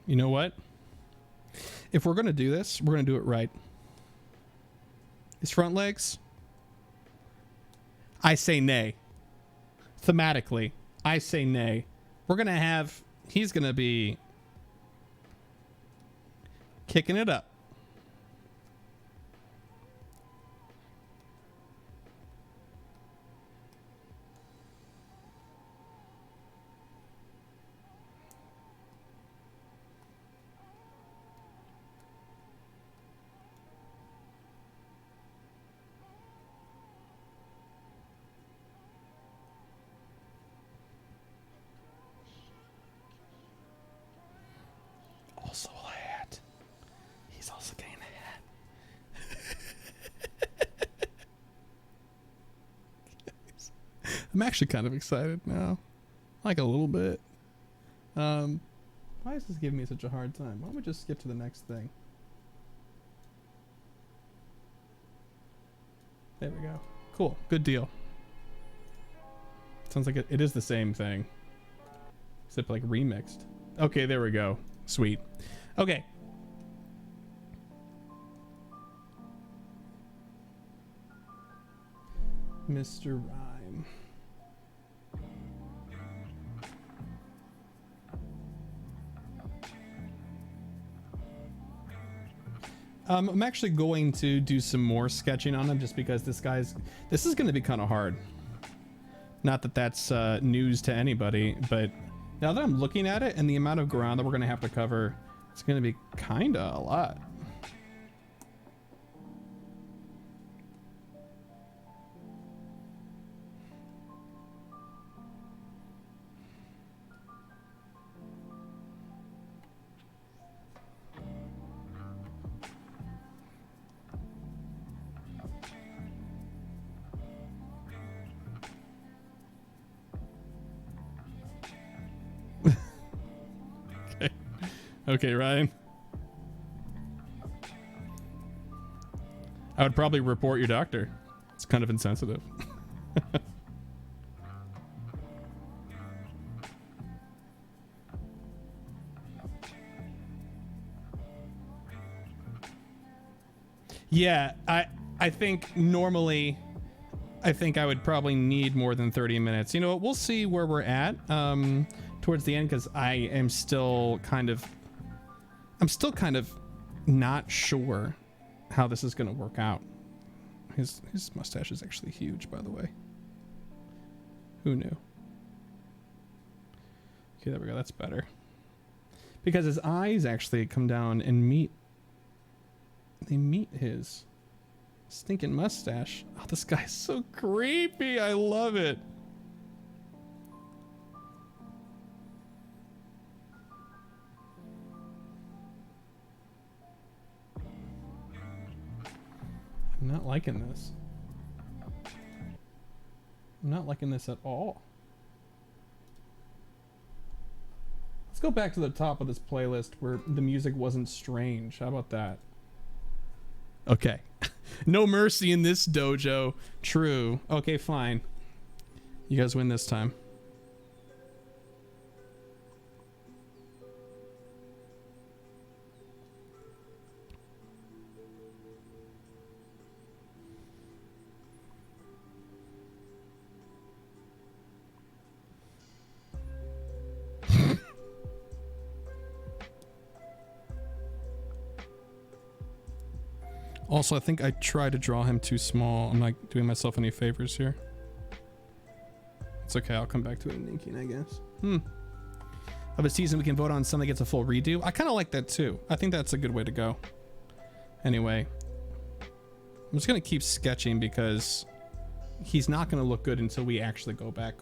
You know what? If we're going to do this, we're going to do it right. His front legs? I say nay. Thematically, I say nay. We're going to have... He's going to be... kicking it up. Also a hat. He's also getting a hat. I'm actually kind of excited now. Like a little bit. Why is this giving me such a hard time? Why don't we just skip to the next thing? There we go. Cool. Good deal. Sounds like it is the same thing. Except like remixed. Okay, there we go. Sweet. Okay. Mr. Rhyme. I'm actually going to do some more sketching on him just because this is going to be kind of hard. Not that that's news to anybody, but now that I'm looking at it and the amount of ground that we're going to have to cover, it's going to be kind of a lot. Okay, Ryan. I would probably report your doctor. It's kind of insensitive. Yeah, I think normally I would probably need more than 30 minutes. You know what? We'll see where we're at towards the end because I am still kind of not sure how this is going to work out. His mustache is actually huge, by the way. Who knew? Okay, there we go. That's better. Because his eyes actually come down and meet his stinking mustache. Oh, this guy's so creepy. I love it. I'm not liking this. I'm not liking this at all. go back to the top of this playlist where the music wasn't strange. How about that? Okay. No mercy in this dojo. True. Okay, fine. You guys win this time. Also, I think I tried to draw him too small. I'm not doing myself any favors here. It's okay, I'll come back to it in inking, I guess. Of a season we can vote on something that gets a full redo. I kind of like that too. I think that's a good way to go. Anyway, I'm just gonna keep sketching because he's not gonna look good until we actually go back.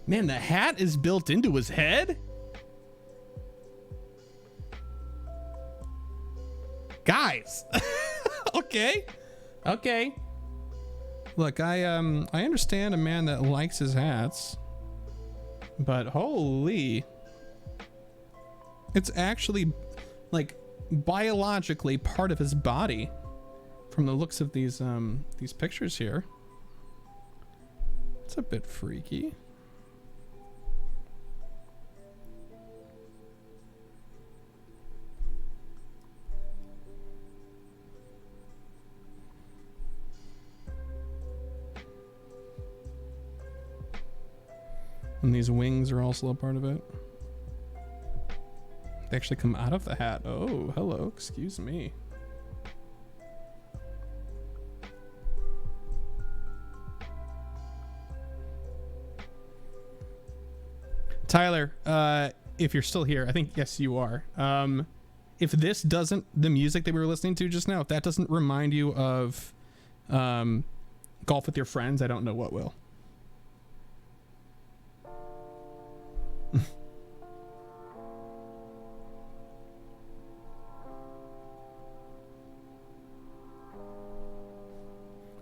Man, the hat is built into his head? Guys. Okay. Look, I understand a man that likes his hats, but holy, it's actually like biologically part of his body from the looks of these pictures here. It's a bit freaky. And these wings are also a part of it. They actually come out of the hat. Oh, hello, excuse me. Tyler, if you're still here, I think, yes, you are. If this doesn't, the music that we were listening to just now, if that doesn't remind you of Golf with Your Friends, I don't know what will.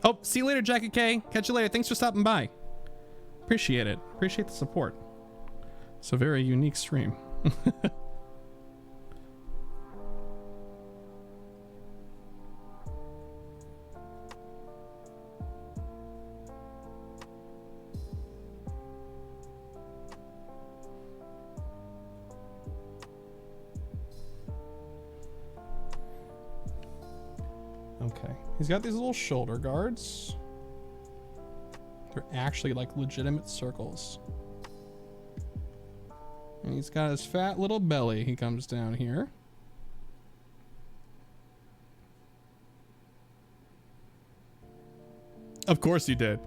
Oh, see you later, Jacket K. Catch you later. Thanks for stopping by. Appreciate it. Appreciate the support. It's a very unique stream. Okay, he's got these little shoulder guards. They're actually like legitimate circles. And he's got his fat little belly. He comes down here. Of course he did.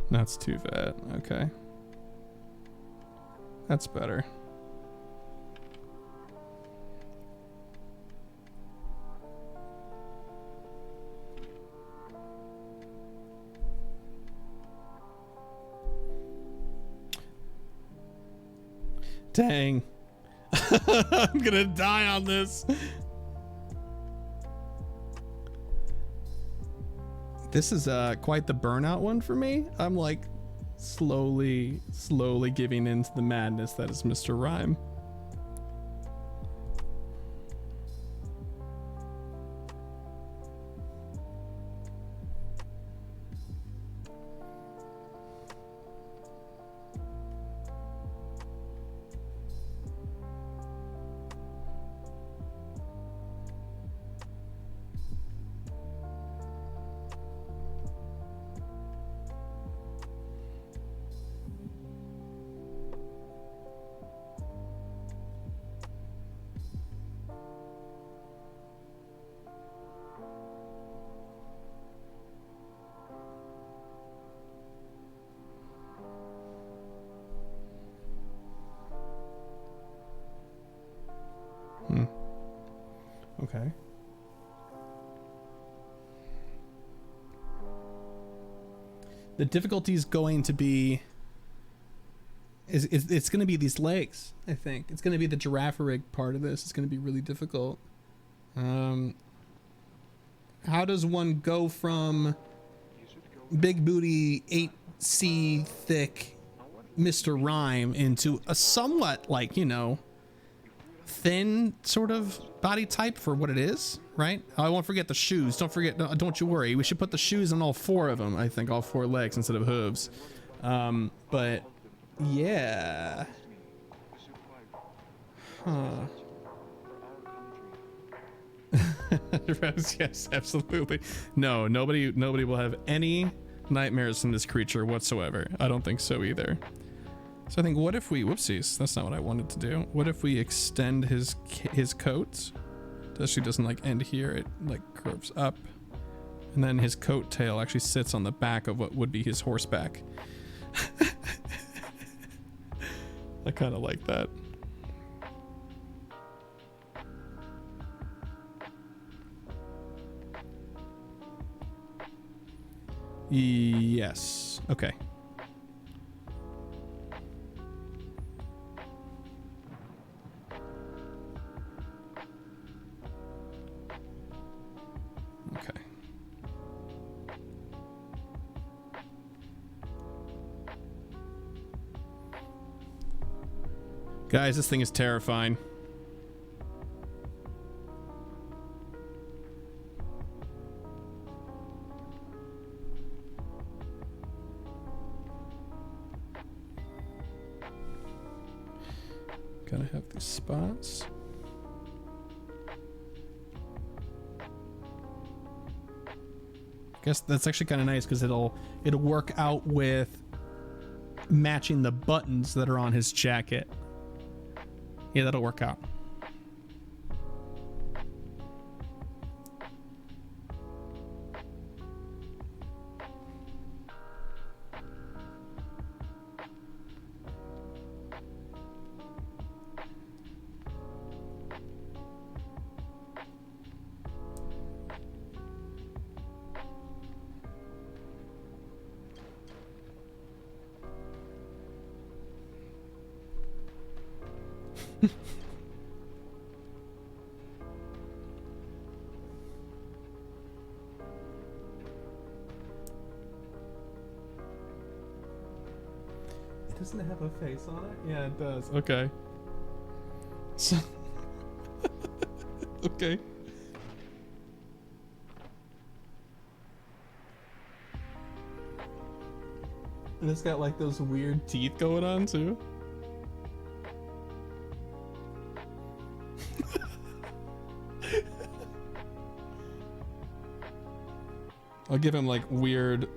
That's too fat. Okay. That's better. Dang. I'm gonna die on this. This is quite the burnout one for me. I'm like slowly giving in to the madness that is Mr. Rhyme. Okay. The difficulty is going to be it's going to be these legs. I think it's going to be the giraffe rig part of this. It's going to be really difficult. How does one go from big booty 8C thick Mr. Rhyme into a somewhat, like, you know, thin sort of body type for what it is, right? I won't forget the shoes. Don't you worry. We should put the shoes on all four of them. I think all four legs instead of hooves. But yeah. Huh. Yes, absolutely. No, nobody will have any nightmares from this creature whatsoever. I don't think so either. So I think, what if we, whoopsies, that's not what I wanted to do. What if we extend his coat? It actually doesn't like end here, it like curves up. And then his coat tail actually sits on the back of what would be his horseback. I kind of like that. Yes. Okay. Okay. Guys, this thing is terrifying. Gotta have these spots. I guess that's actually kind of nice because it'll work out with matching the buttons that are on his jacket. Yeah, that'll work out. Doesn't it have a face on it? Yeah, it does. Okay. So okay. And it's got like those weird teeth going on too. I'll give him like weird,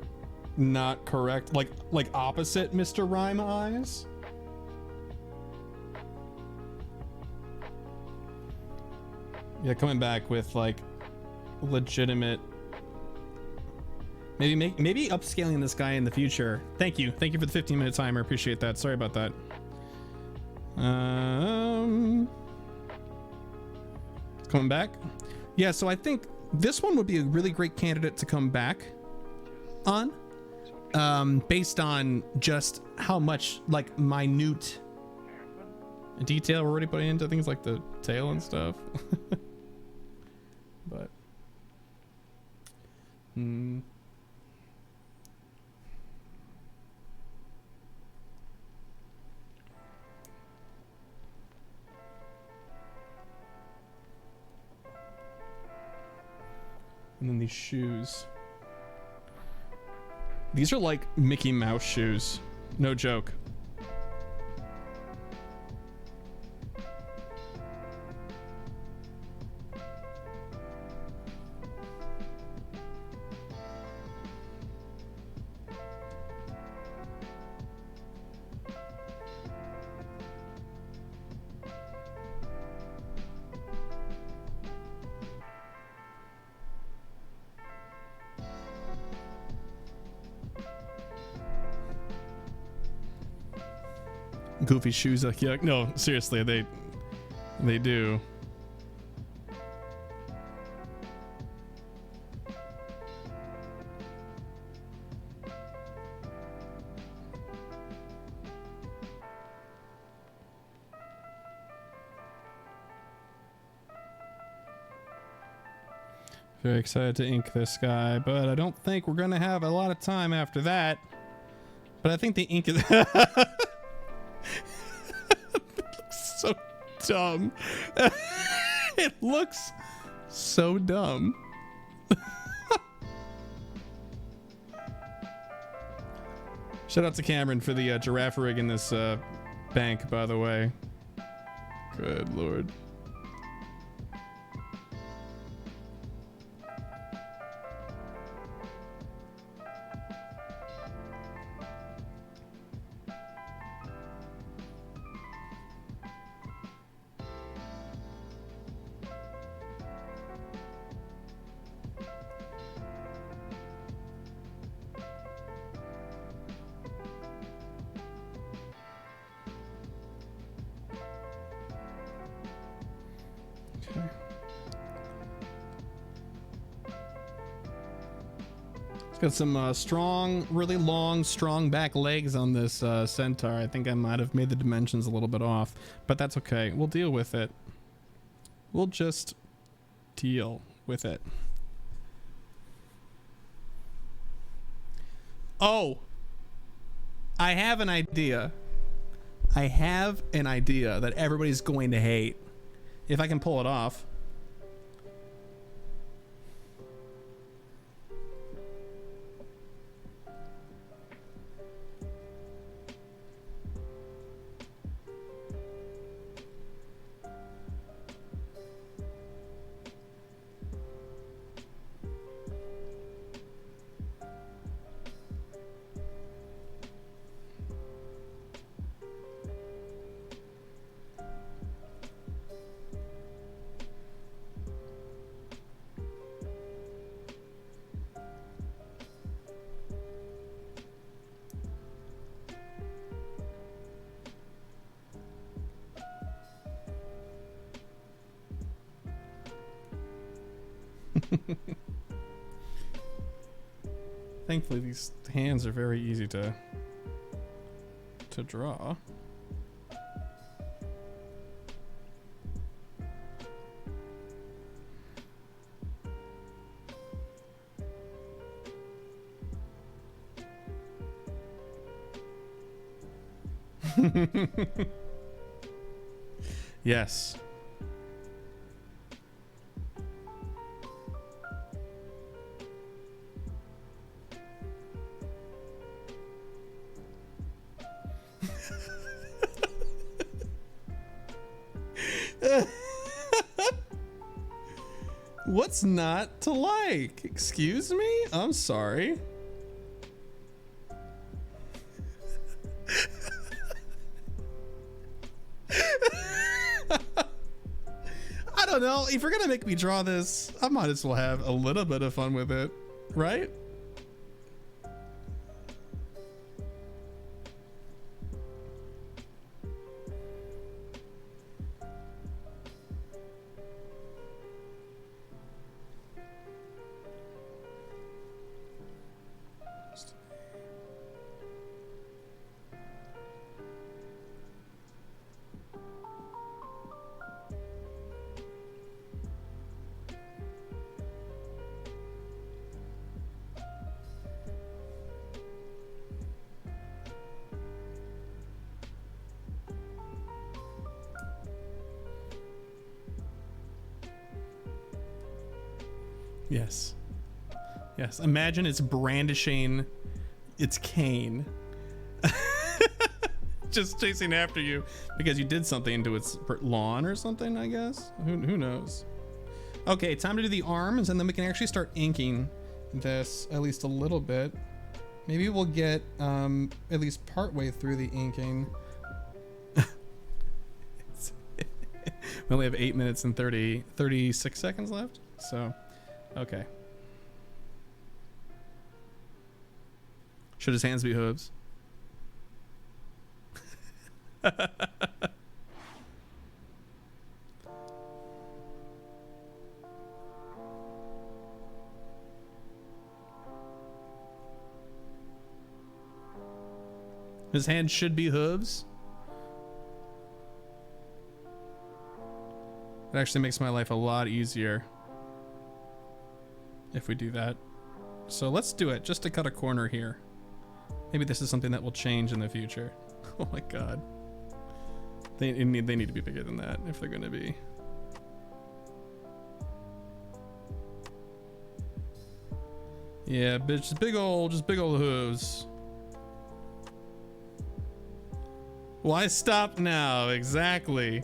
not correct, like opposite Mr. Rhyme eyes. Yeah, coming back with like legitimate. Maybe upscaling this guy in the future. Thank you for the 15-minute timer. Appreciate that. Sorry about that. Coming back. Yeah, so I think this one would be a really great candidate to come back on, based on just how much like minute detail we're already putting into things like the tail and stuff. But and then these shoes. These are like Mickey Mouse shoes. No joke. Goofy shoes, like, yeah, no, seriously, they do. Very excited to ink this guy, but I don't think we're gonna have a lot of time after that. But I think the ink is it looks so dumb. It looks so dumb. Shout out to Cameron for the giraffe rig in this bank, by the way. Good lord. Got some strong, really long, strong back legs on this centaur. I think I might have made the dimensions a little bit off, but that's okay. We'll deal with it. We'll just deal with it. Oh, I have an idea. I have an idea that everybody's going to hate. If I can pull it off. Thankfully, these hands are very easy to draw. Yes. What's not to like? Excuse me? I'm sorry. I don't know. If you're gonna make me draw this, I might as well have a little bit of fun with it, right? Yes. Yes. Imagine it's brandishing its cane. Just chasing after you because you did something into its lawn or something, I guess. Who knows? Okay, time to do the arms, and then we can actually start inking this at least a little bit. Maybe we'll get at least partway through the inking. We only have 8 minutes and 36 seconds left. So, okay. Should his hands be hooves? His hands should be hooves. It actually makes my life a lot easier. if we do that. So let's do it just to cut a corner here. Maybe this is something that will change in the future. Oh my god. They need to be bigger than that if they're going to be. Yeah, just big old hooves. Why stop now? Exactly.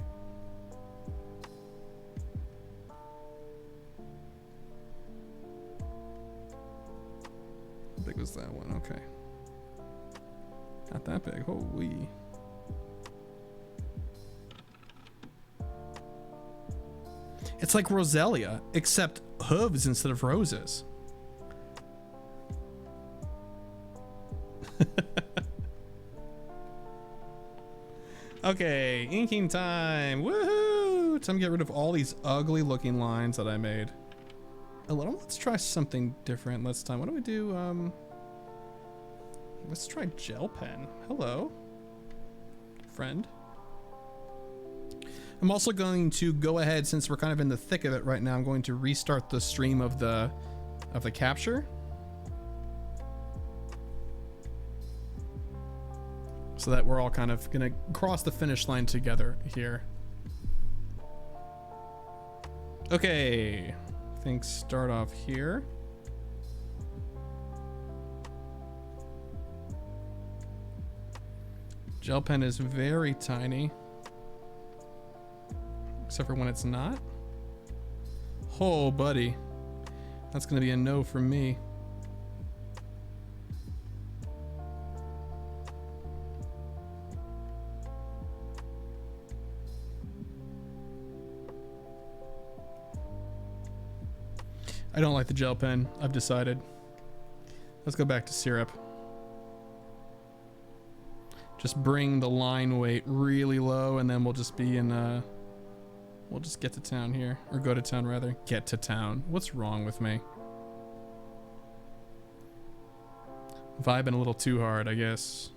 How big was that one? Okay. Not that big. Holy. It's like Roselia, except hooves instead of roses. Okay, inking time. Woohoo! Time to get rid of all these ugly looking lines that I made. Let's try something different this time. What do we do? Let's try gel pen. Hello, friend. I'm also going to go ahead, since we're kind of in the thick of it right now, I'm going to restart the stream of the capture. So that we're all kind of gonna cross the finish line together here. Okay, things start off here. Gel pen is very tiny. Except for when it's not. Oh, buddy. That's gonna be a no from me. I don't like the gel pen, I've decided. Let's go back to syrup. Just bring the line weight really low, and then we'll just be in we'll just get to town here. Or go to town, rather. Get to town. What's wrong with me? Vibing a little too hard, I guess.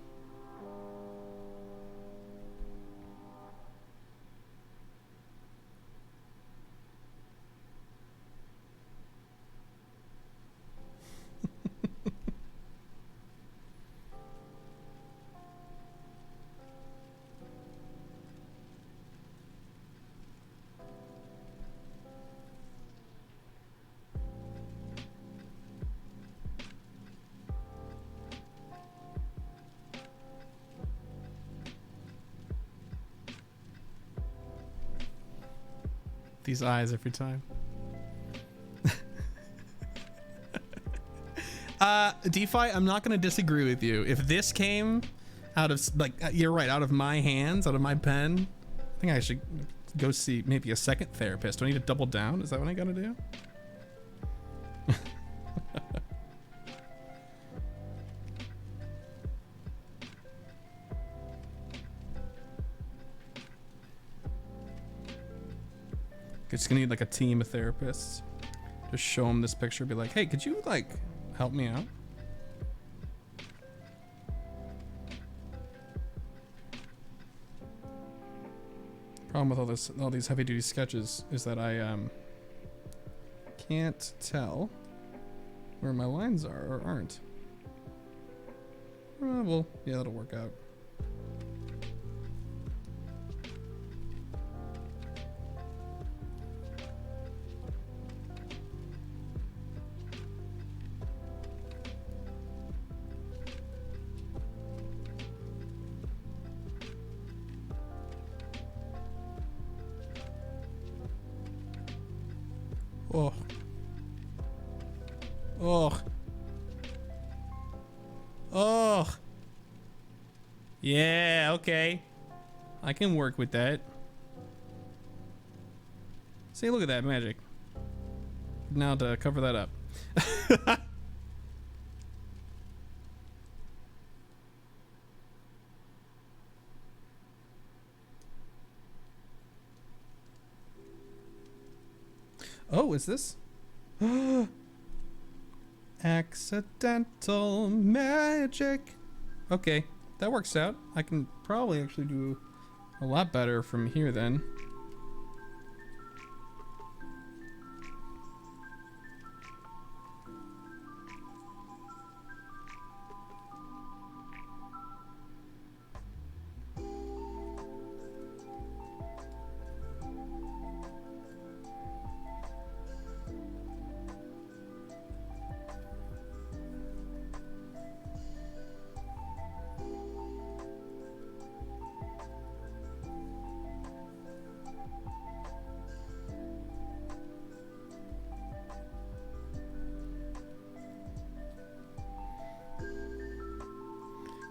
These eyes every time. DeFi, I'm not going to disagree with you. If this came out of, like, you're right, out of my hands, out of my pen, I think I should go see maybe a second therapist. Do I need to double down? Is that what I got to do? It's gonna need like a team of therapists. Just show them this picture, be like, hey, could you like help me out? Problem with all these heavy duty sketches is that I can't tell where my lines are or aren't. Well, yeah, that'll work out. Oh. Oh. Oh. Yeah, okay. I can work with that. See, look at that magic. Now to cover that up. Oh, is this? Accidental magic. Okay, that works out. I can probably actually do a lot better from here then.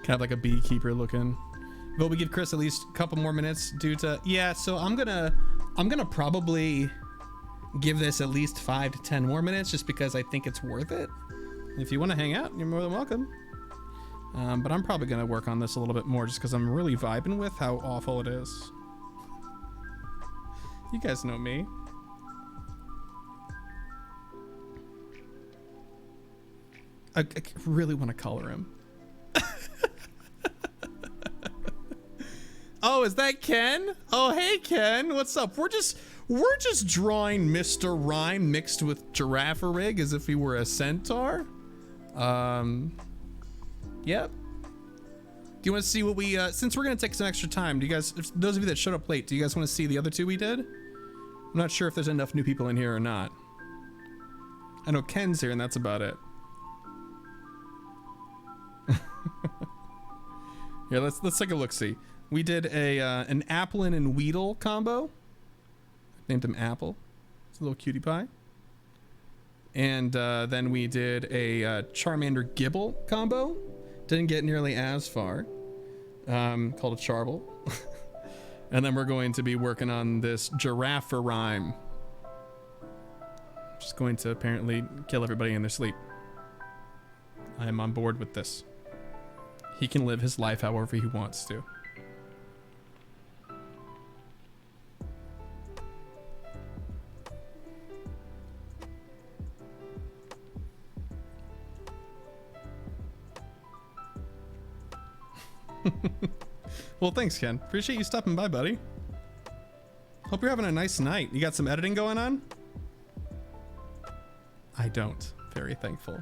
Kind of like a beekeeper looking. But we give Chris at least a couple more minutes due to, yeah, so I'm gonna probably give this at least 5 to 10 more minutes just because I think it's worth it. If you want to hang out, you're more than welcome. But I'm probably gonna work on this a little bit more just because I'm really vibing with how awful it is. You guys know me. I really want to color him. Oh, is that Ken? Oh, hey Ken, what's up? We're just drawing Mr. Rhyme mixed with Giraffe Rig as if he were a centaur. Yep. Do you want to see what we, since we're gonna take some extra time, do you guys, those of you that showed up late, do you guys want to see the other two we did? I'm not sure if there's enough new people in here or not. I know Ken's here and that's about it. Yeah, let's take a look-see. We did an Applin and Weedle combo. Named him Apple. It's a little cutie pie. And then we did a Charmander Gibble combo. Didn't get nearly as far. Called a Charble. And then we're going to be working on this Giraffe Rhyme. Just going to apparently kill everybody in their sleep. I am on board with this. He can live his life however he wants to. Well, thanks, Ken. Appreciate you stopping by, buddy. Hope you're having a nice night. You got some editing going on? I don't. Very thankful.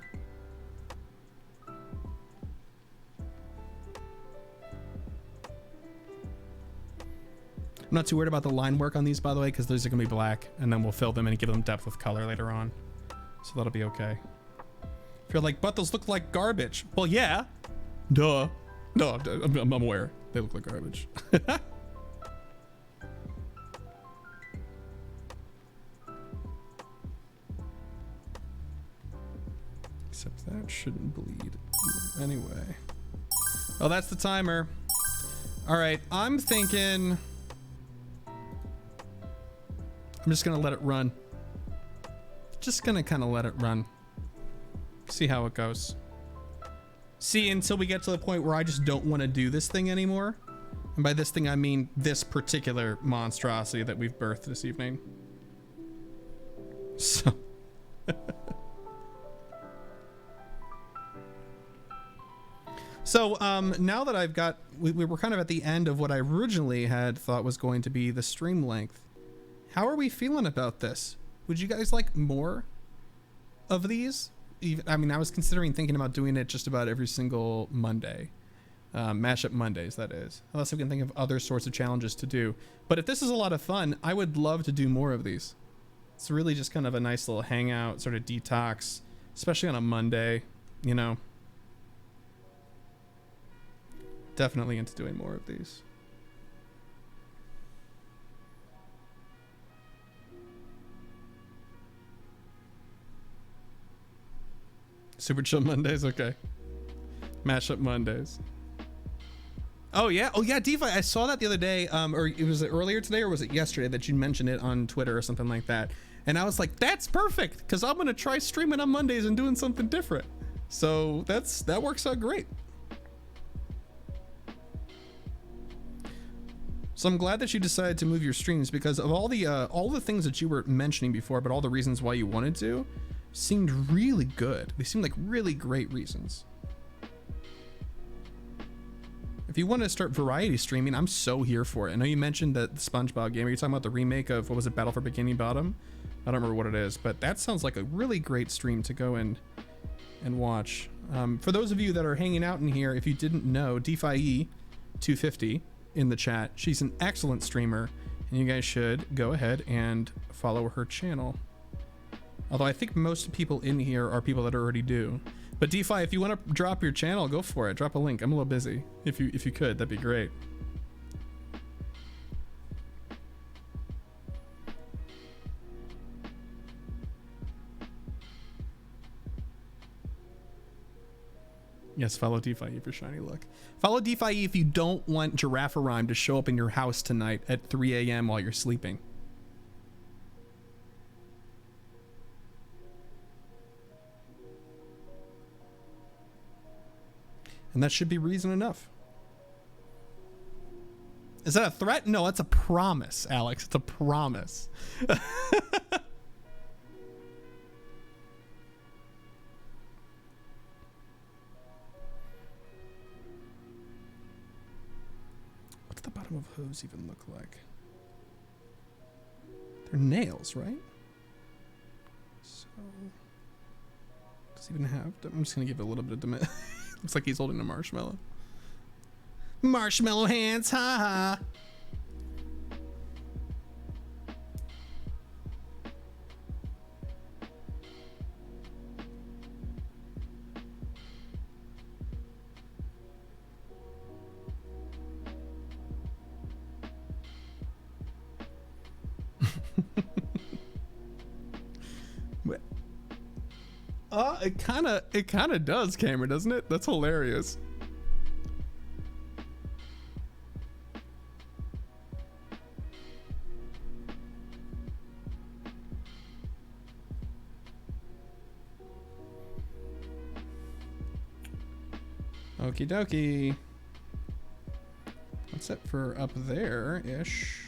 I'm not too worried about the line work on these, by the way, because those are going to be black, and then we'll fill them and give them depth with color later on. So that'll be okay. If you're like, but those look like garbage. Well, yeah. Duh. No, I'm aware. They look like garbage. Except that shouldn't bleed anyway. Oh, that's the timer. All right, I'm thinking... I'm just gonna let it run. Just gonna kind of let it run. See how it goes. See, until we get to the point where I just don't want to do this thing anymore. And by this thing, I mean this particular monstrosity that we've birthed this evening. So. So, now that I've got, we were kind of at the end of what I originally had thought was going to be the stream length. How are we feeling about this? Would you guys like more of these? I mean, I was considering thinking about doing it just about every single Monday. Mashup Mondays, that is. Unless I can think of other sorts of challenges to do. But if this is a lot of fun, I would love to do more of these. It's really just kind of a nice little hangout, sort of detox, especially on a Monday, you know. Definitely into doing more of these. Super chill Mondays, okay. Mashup Mondays. Oh yeah, DeFi. I saw that the other day, or it was earlier today, or was it yesterday that you mentioned it on Twitter or something like that? And I was like, that's perfect, because I'm gonna try streaming on Mondays and doing something different. So that works out great. So I'm glad that you decided to move your streams because of all the things that you were mentioning before, but all the reasons why you wanted to seemed really good. They seemed like really great reasons. If you want to start variety streaming, I'm so here for it. I know you mentioned that the SpongeBob game. Are you talking about the remake of, what was it, Battle for Bikini Bottom? I don't remember what it is, but that sounds like a really great stream to go in and watch. For those of you that are hanging out in here, if you didn't know, DeFi 250 in the chat, she's an excellent streamer, and you guys should go ahead and follow her channel. Although I think most people in here are people that already do. But DeFi, if you want to drop your channel, go for it. Drop a link. I'm a little busy. If you could, that'd be great. Yes, follow DeFi for shiny luck. Follow DeFi if you don't want Giraffe Rhyme to show up in your house tonight at 3 a.m. while you're sleeping. And that should be reason enough. Is that a threat? No, that's a promise, Alex. It's a promise. What's the bottom of hose even look like? They're nails, right? So, does it even have? I'm just gonna give it a little bit of dimension. Looks like he's holding a marshmallow. Marshmallow hands, ha ha. It kind of does, Cameron, doesn't it? That's hilarious. Okie dokie. What's that for up there-ish?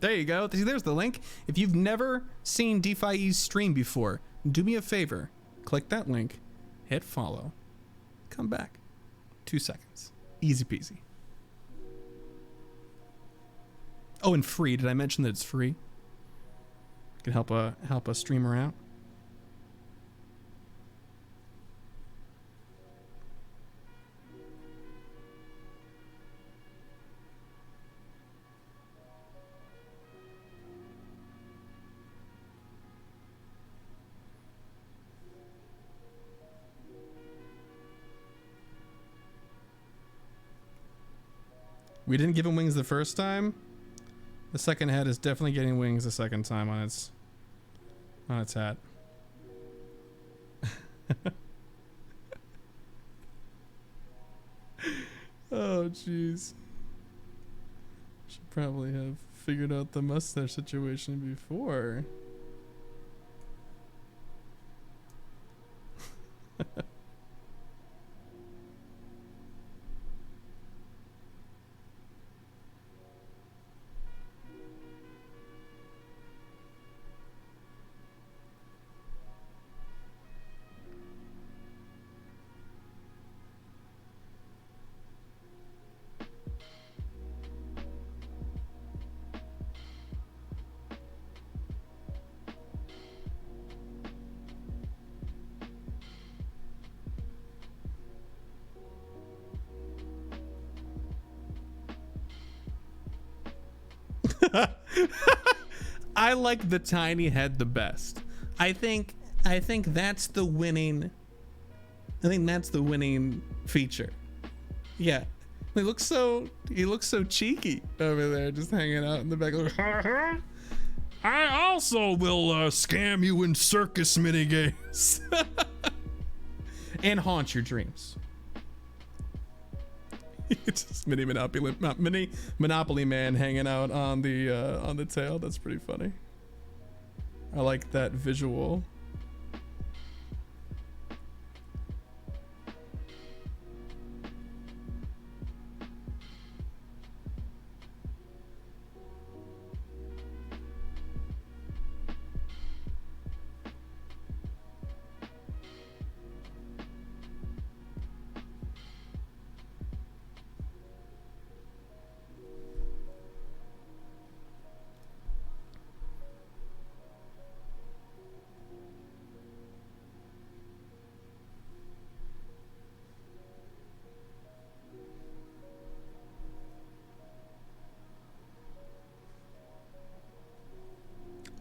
There you go. There's the link. If you've never seen DeFi's stream before, do me a favor. Click that link, hit follow, come back. 2 seconds. Easy peasy. Oh, and free. Did I mention that it's free? Can help a streamer out. We didn't give him wings the first time. The second head is definitely getting wings the second time on its hat. Oh jeez. Should probably have figured out the mustache situation before. I like the tiny head the best. I think that's the winning. I think that's the winning feature. Yeah, he looks so cheeky over there, just hanging out in the back. I also will scam you in circus mini games and haunt your dreams. It's just mini Monopoly man hanging out on the tail. That's pretty funny. I like that visual.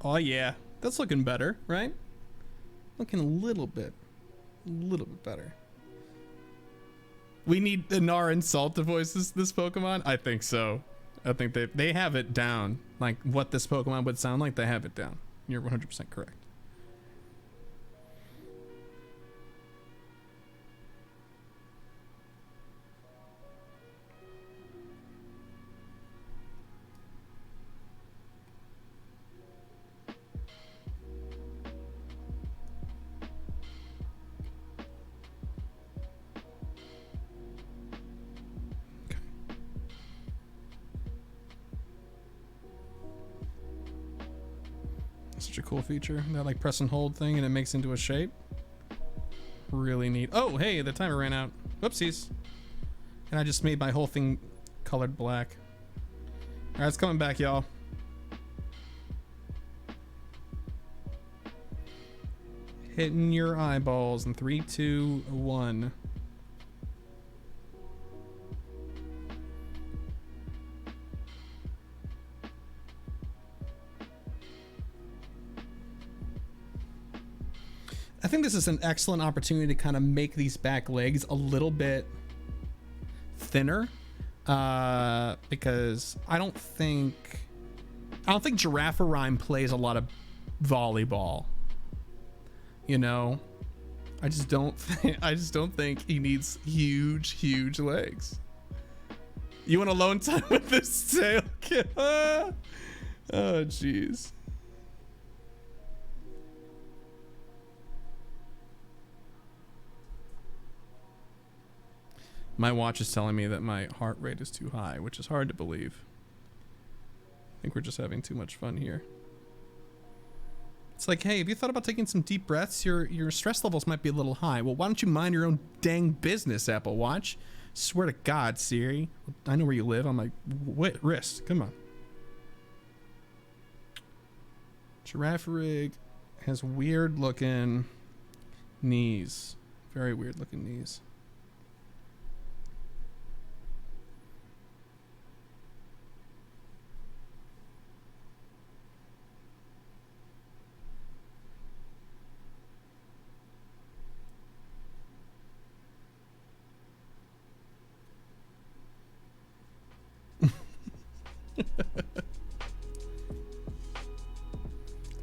Oh yeah, that's looking better, right? Looking a little bit better. We need Inar and Salt to voice this Pokemon? I think so. I think they have it down. Like what this Pokemon would sound like, they have it down. You're 100% correct. Such a cool feature. That like press and hold thing and it makes into a shape. Really neat. Oh, hey, the timer ran out. Whoopsies. And I just made my whole thing colored black. All right, it's coming back, y'all. Hitting your eyeballs in 3, 2, 1. I think this is an excellent opportunity to kind of make these back legs a little bit thinner, because I don't think Giraffarime plays a lot of volleyball. You know, I just don't think he needs huge legs. You want alone time with this tail kid? Oh, jeez. My watch is telling me that my heart rate is too high, which is hard to believe. I think we're just having too much fun here. It's like, hey, have you thought about taking some deep breaths? Your stress levels might be a little high. Well, why don't you mind your own dang business, Apple Watch? Swear to God, Siri. I know where you live. I'm like, wrist. Come on. Girafarig has weird looking knees. Very weird looking knees.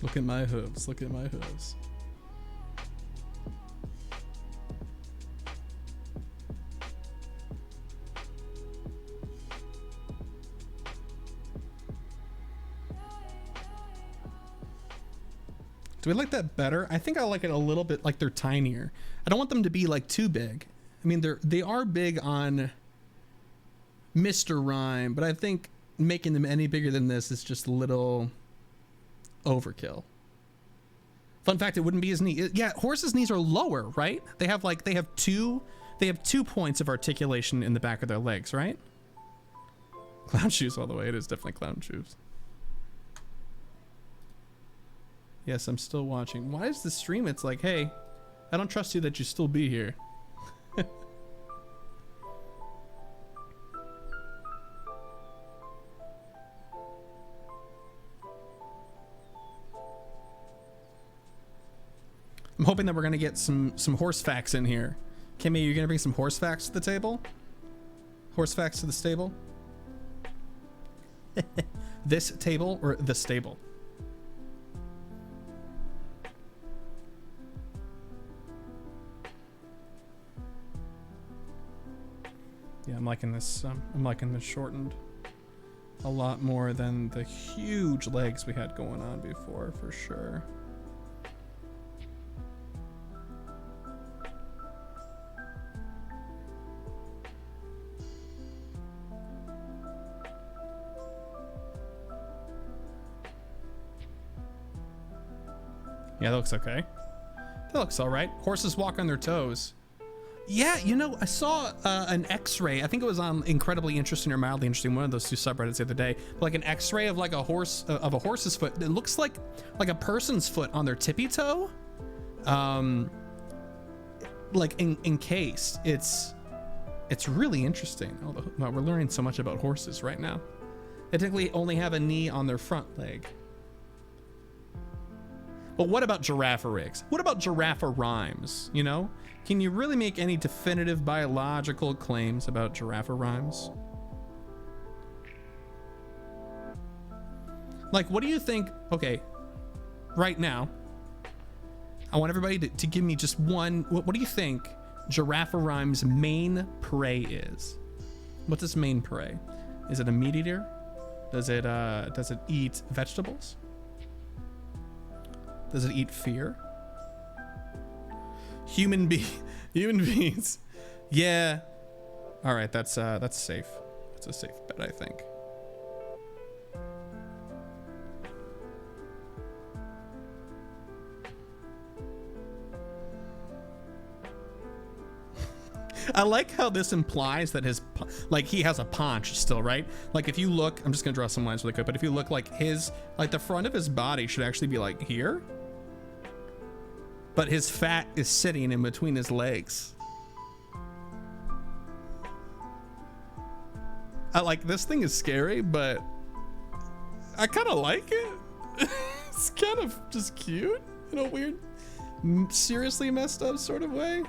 Look at my hooves. Look at my hooves. Do we like that better? I think I like it a little bit like they're tinier. I don't want them to be like too big. I mean, they are big on Mr. Rhyme, but I think making them any bigger than this is just a little overkill. Fun fact, it wouldn't be as neat. Yeah, horses' knees are lower, right? They have two points of articulation in the back of their legs, right? Clown shoes all the way. It is definitely clown shoes. Yes, I'm still watching. Why is the stream? It's like, hey, I don't trust you that you still be here. I'm hoping that we're gonna get some horse facts in here. Kimmy, you're gonna bring some horse facts to the table? Horse facts to the stable? This table or the stable? Yeah, I'm liking this. I'm liking this shortened a lot more than the huge legs we had going on before, for sure. Yeah, that looks okay. That looks all right. Horses walk on their toes. Yeah, you know, I saw an X-ray. I think it was on Incredibly Interesting or Mildly Interesting, one of those two subreddits the other day. Like an X-ray of like a horse, of a horse's foot. It looks like a person's foot on their tippy toe, like encased. It's really interesting. Although wow, we're learning so much about horses right now. They technically only have a knee on their front leg. But what about giraffe rigs? What about giraffe rhymes? You know, can you really make any definitive biological claims about giraffe rhymes? Like, what do you think? Okay, right now, I want everybody to give me just one. What do you think giraffe rhyme's main prey is? What's its main prey? Is it a meat eater? Does it eat vegetables? Does it eat fear? Human beings. Yeah. All right, that's safe. That's a safe bet, I think. I like how this implies that he has a paunch still, right? Like if you look, I'm just gonna draw some lines really quick, but if you look like the front of his body should actually be like here, but his fat is sitting in between his legs. I like, this thing is scary, but I kind of like it. It's kind of just cute in a weird, seriously messed up sort of way.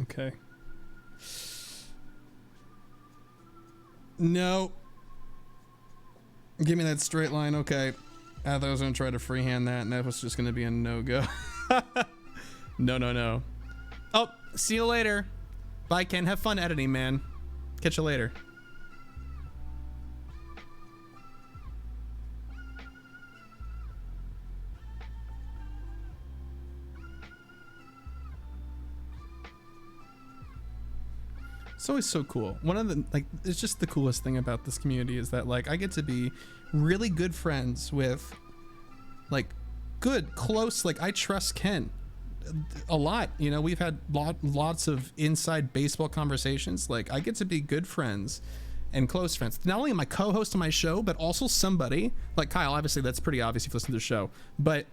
Okay. No. Give me that straight line. Okay. I thought I was going to try to freehand that, and that was just going to be a no-go. No. Oh, see you later. Bye, Ken. Have fun editing, man. Catch you later. It's always so cool. One of the, like, it's just the coolest thing about this community is that, like, I get to be really good friends with, like, good, close, like, I trust Ken a lot. You know, we've had lots of inside baseball conversations. Like, I get to be good friends and close friends. Not only am I co-host on my show, but also somebody, like Kyle, obviously that's pretty obvious if you listen to the show, but,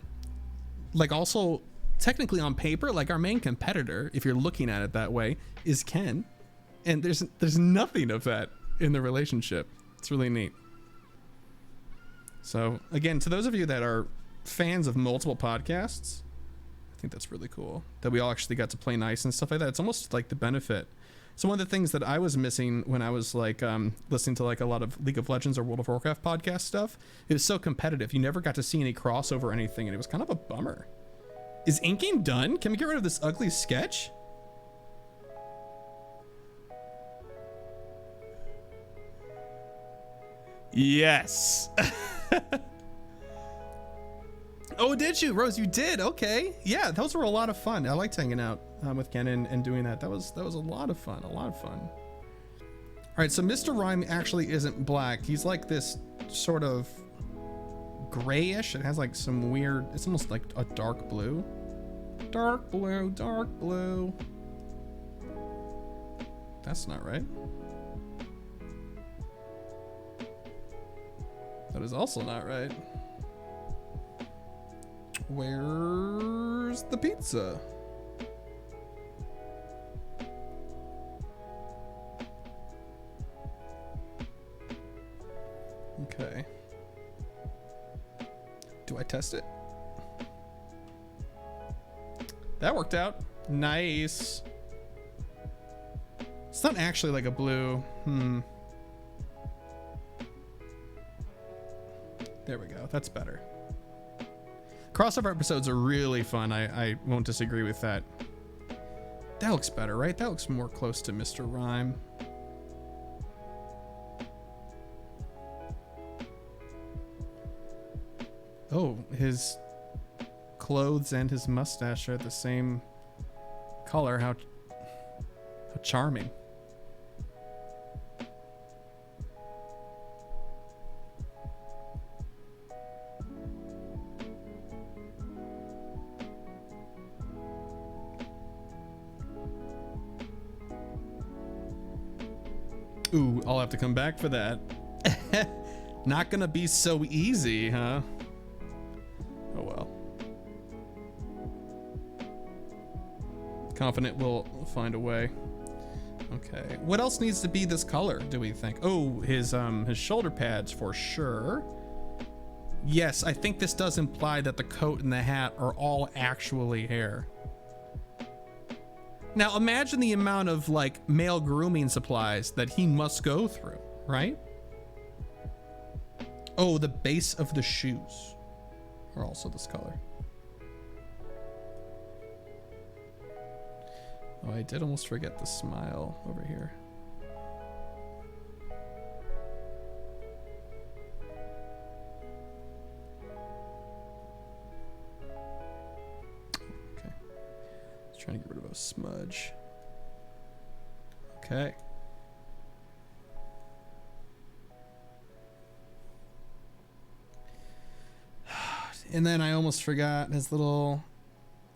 like, also, technically on paper, like, our main competitor, if you're looking at it that way, is Ken. And there's nothing of that in the relationship. It's really neat. So again, to those of you that are fans of multiple podcasts, I think that's really cool that we all actually got to play nice and stuff like that. It's almost like the benefit. So one of the things that I was missing when I was like listening to like a lot of League of Legends or World of Warcraft podcast stuff, it was so competitive. You never got to see any crossover or anything, and it was kind of a bummer. Is inking done? Can we get rid of this ugly sketch? Yes. Oh, did you, Rose? You did. Okay. Yeah, those were a lot of fun. I liked hanging out with Ken and doing that. That was a lot of fun. A lot of fun. All right, so Mr. Rhyme actually isn't black. He's like this sort of grayish. It has like some weird. It's almost like a dark blue. Dark blue. Dark blue. That's not right. That is also not right. Where's the pizza? Okay. Do I test it? That worked out. Nice. It's not actually like a blue. There we go. That's better. Crossover episodes are really fun. I won't disagree with that. That looks better, right? That looks more close to Mr. Rhyme. Oh, his clothes and his mustache are the same color. How charming. Ooh, I'll have to come back for that. Not gonna be so easy, huh? Oh well. Confident we'll find a way. Okay, what else needs to be this color, do we think? Oh, his shoulder pads for sure. Yes, I think this does imply that the coat and the hat are all actually hair. Now imagine the amount of like male grooming supplies that he must go through, right? Oh, the base of the shoes are also this color. Oh, I did almost forget the smile over here. Okay. Just trying to get rid of a smudge. Okay. And then I almost forgot his little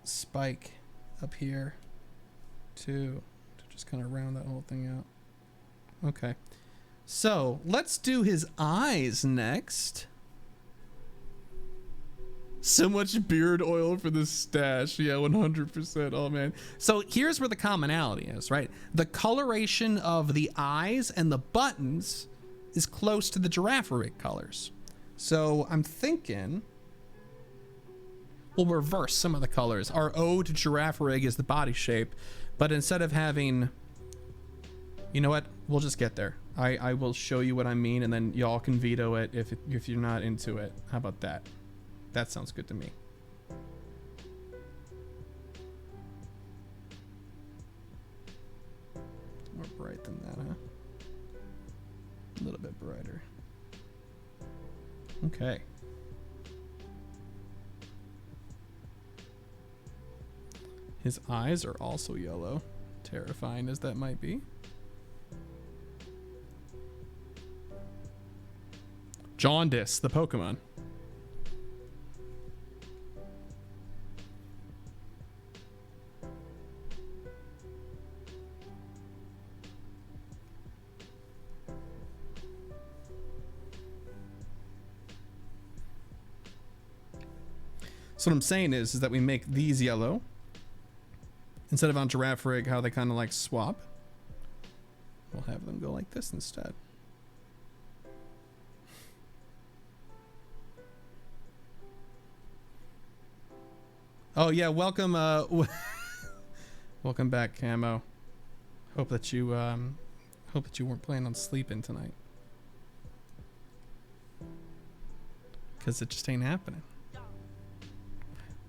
spike up here. To just kind of round that whole thing out. Okay, so let's do his eyes next. So much beard oil for this stash. Yeah, 100%. Oh man. So here's where the commonality is, right? The coloration of the eyes and the buttons is close to the giraffe rig colors. So I'm thinking we'll reverse some of the colors. Our ode to giraffe rig is the body shape. But instead of having, you know what? We'll just get there. I will show you what I mean, and then y'all can veto it if you're not into it. How about that? That sounds good to me. More bright than that, huh? A little bit brighter. Okay. His eyes are also yellow, terrifying as that might be. Jaundice, the Pokemon. So what I'm saying is that we make these yellow. Instead of on giraffe rig, how they kind of like swap, we'll have them go like this instead. Oh yeah, welcome, welcome back, Camo. Hope that you weren't planning on sleeping tonight, because it just ain't happening.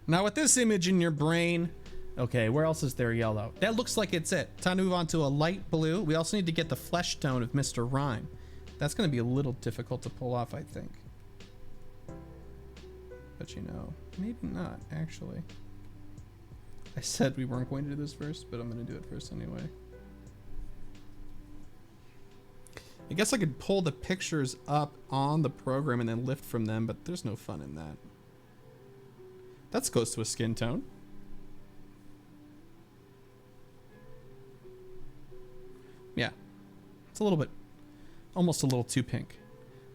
Now with this image in your brain. Okay, where else is there yellow? That looks like it's it. Time to move on to a light blue. We also need to get the flesh tone of Mr. Rhyme. That's going to be a little difficult to pull off, I think. But you know, maybe not, actually. I said we weren't going to do this first, but I'm going to do it first anyway. I guess I could pull the pictures up on the program and then lift from them, but there's no fun in that. That's close to a skin tone. Yeah, it's a little bit, almost a little too pink,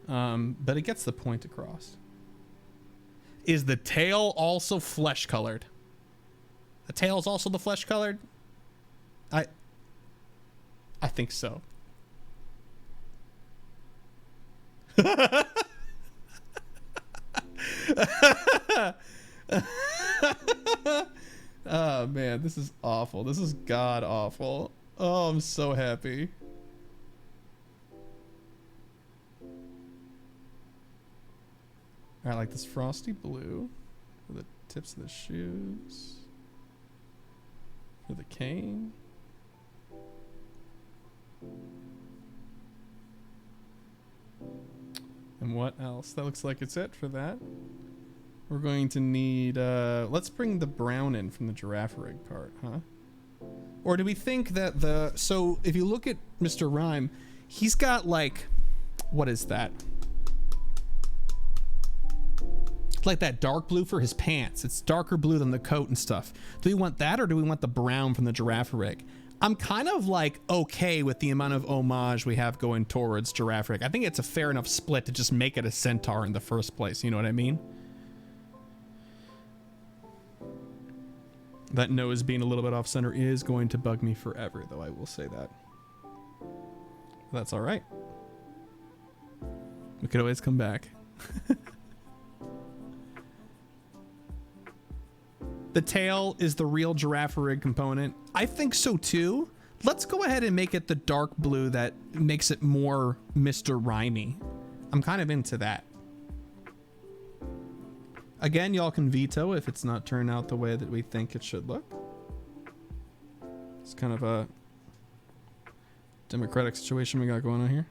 but it gets the point across. Is the tail also flesh colored? The tail is also the flesh colored? I think so. Oh man, this is awful. This is god awful. Oh, I'm so happy. I like this frosty blue for the tips of the shoes, for the cane. And what else? That looks like it's it for that. We're going to need, let's bring the brown in from the giraffe rig part, huh? Or do we think that so if you look at Mr. Rhyme, he's got like, what is that? Like that dark blue for his pants. It's darker blue than the coat and stuff. Do we want that or do we want the brown from the giraffe rig? I'm kind of like okay with the amount of homage we have going towards Giraffric. I think it's a fair enough split to just make it a centaur in the first place. You know what I mean? That nose being a little bit off center is going to bug me forever, though. I will say that. That's all right. We could always come back. The tail is the real Giraffrig component. I think so too. Let's go ahead and make it the dark blue that makes it more Mr. Rhymy. I'm kind of into that. Again, y'all can veto if it's not turned out the way that we think it should look. It's kind of a democratic situation we got going on here.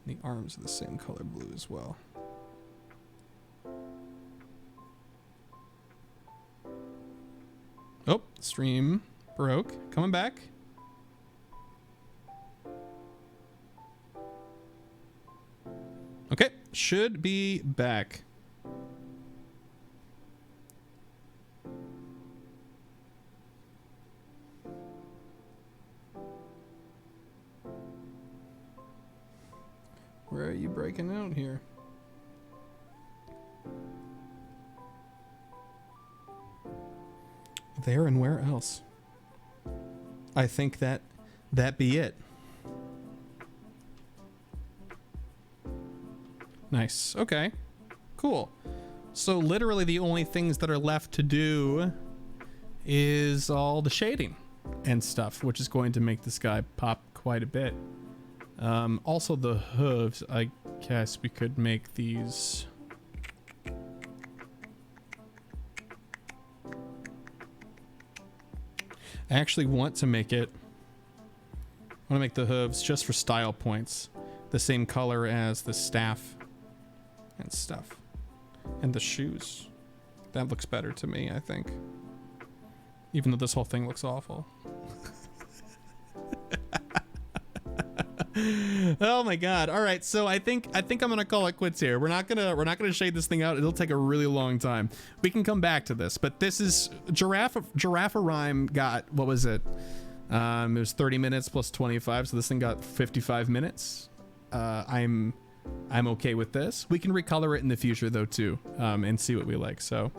The arms are the same color blue as well. Oh, stream broke. Coming back. Okay, should be back. Where are you breaking out here? There and where else? I think that be it. Nice. Okay. Cool. So literally the only things that are left to do is all the shading and stuff, which is going to make this guy pop quite a bit. Also the hooves, I guess we could make these. I actually want to make it, I want to make the hooves just for style points, the same color as the staff and stuff. And the shoes. That looks better to me, I think. Even though this whole thing looks awful. Oh my god. All right, so I think I'm gonna call it quits here. We're not gonna shade this thing out. It'll take a really long time. We can come back to this, but this is Giraffe Rhyme got, what was it? It was 30 minutes plus 25, so this thing got 55 minutes. I'm okay with this. We can recolor it in the future though too, and see what we like. So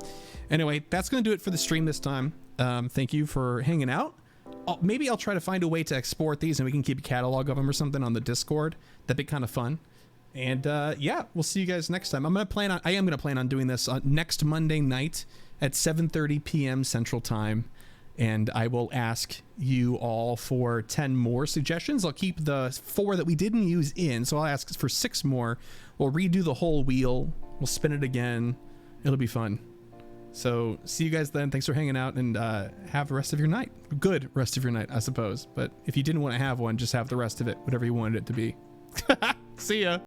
anyway, that's gonna do it for the stream this time. Thank you for hanging out. Maybe I'll try to find a way to export these and we can keep a catalog of them or something on the Discord. That'd be kind of fun. And yeah, we'll see you guys next time. I am gonna plan on doing this next Monday night at 7:30 p.m. Central Time. And I will ask you all for 10 more suggestions. I'll keep the 4 that we didn't use in, so I'll ask for 6 more. We'll redo the whole wheel. We'll spin it again. It'll be fun. So see you guys then. Thanks for hanging out, and have the rest of your night. Good rest of your night, I suppose. But if you didn't want to have one, just have the rest of it, whatever you wanted it to be. See ya.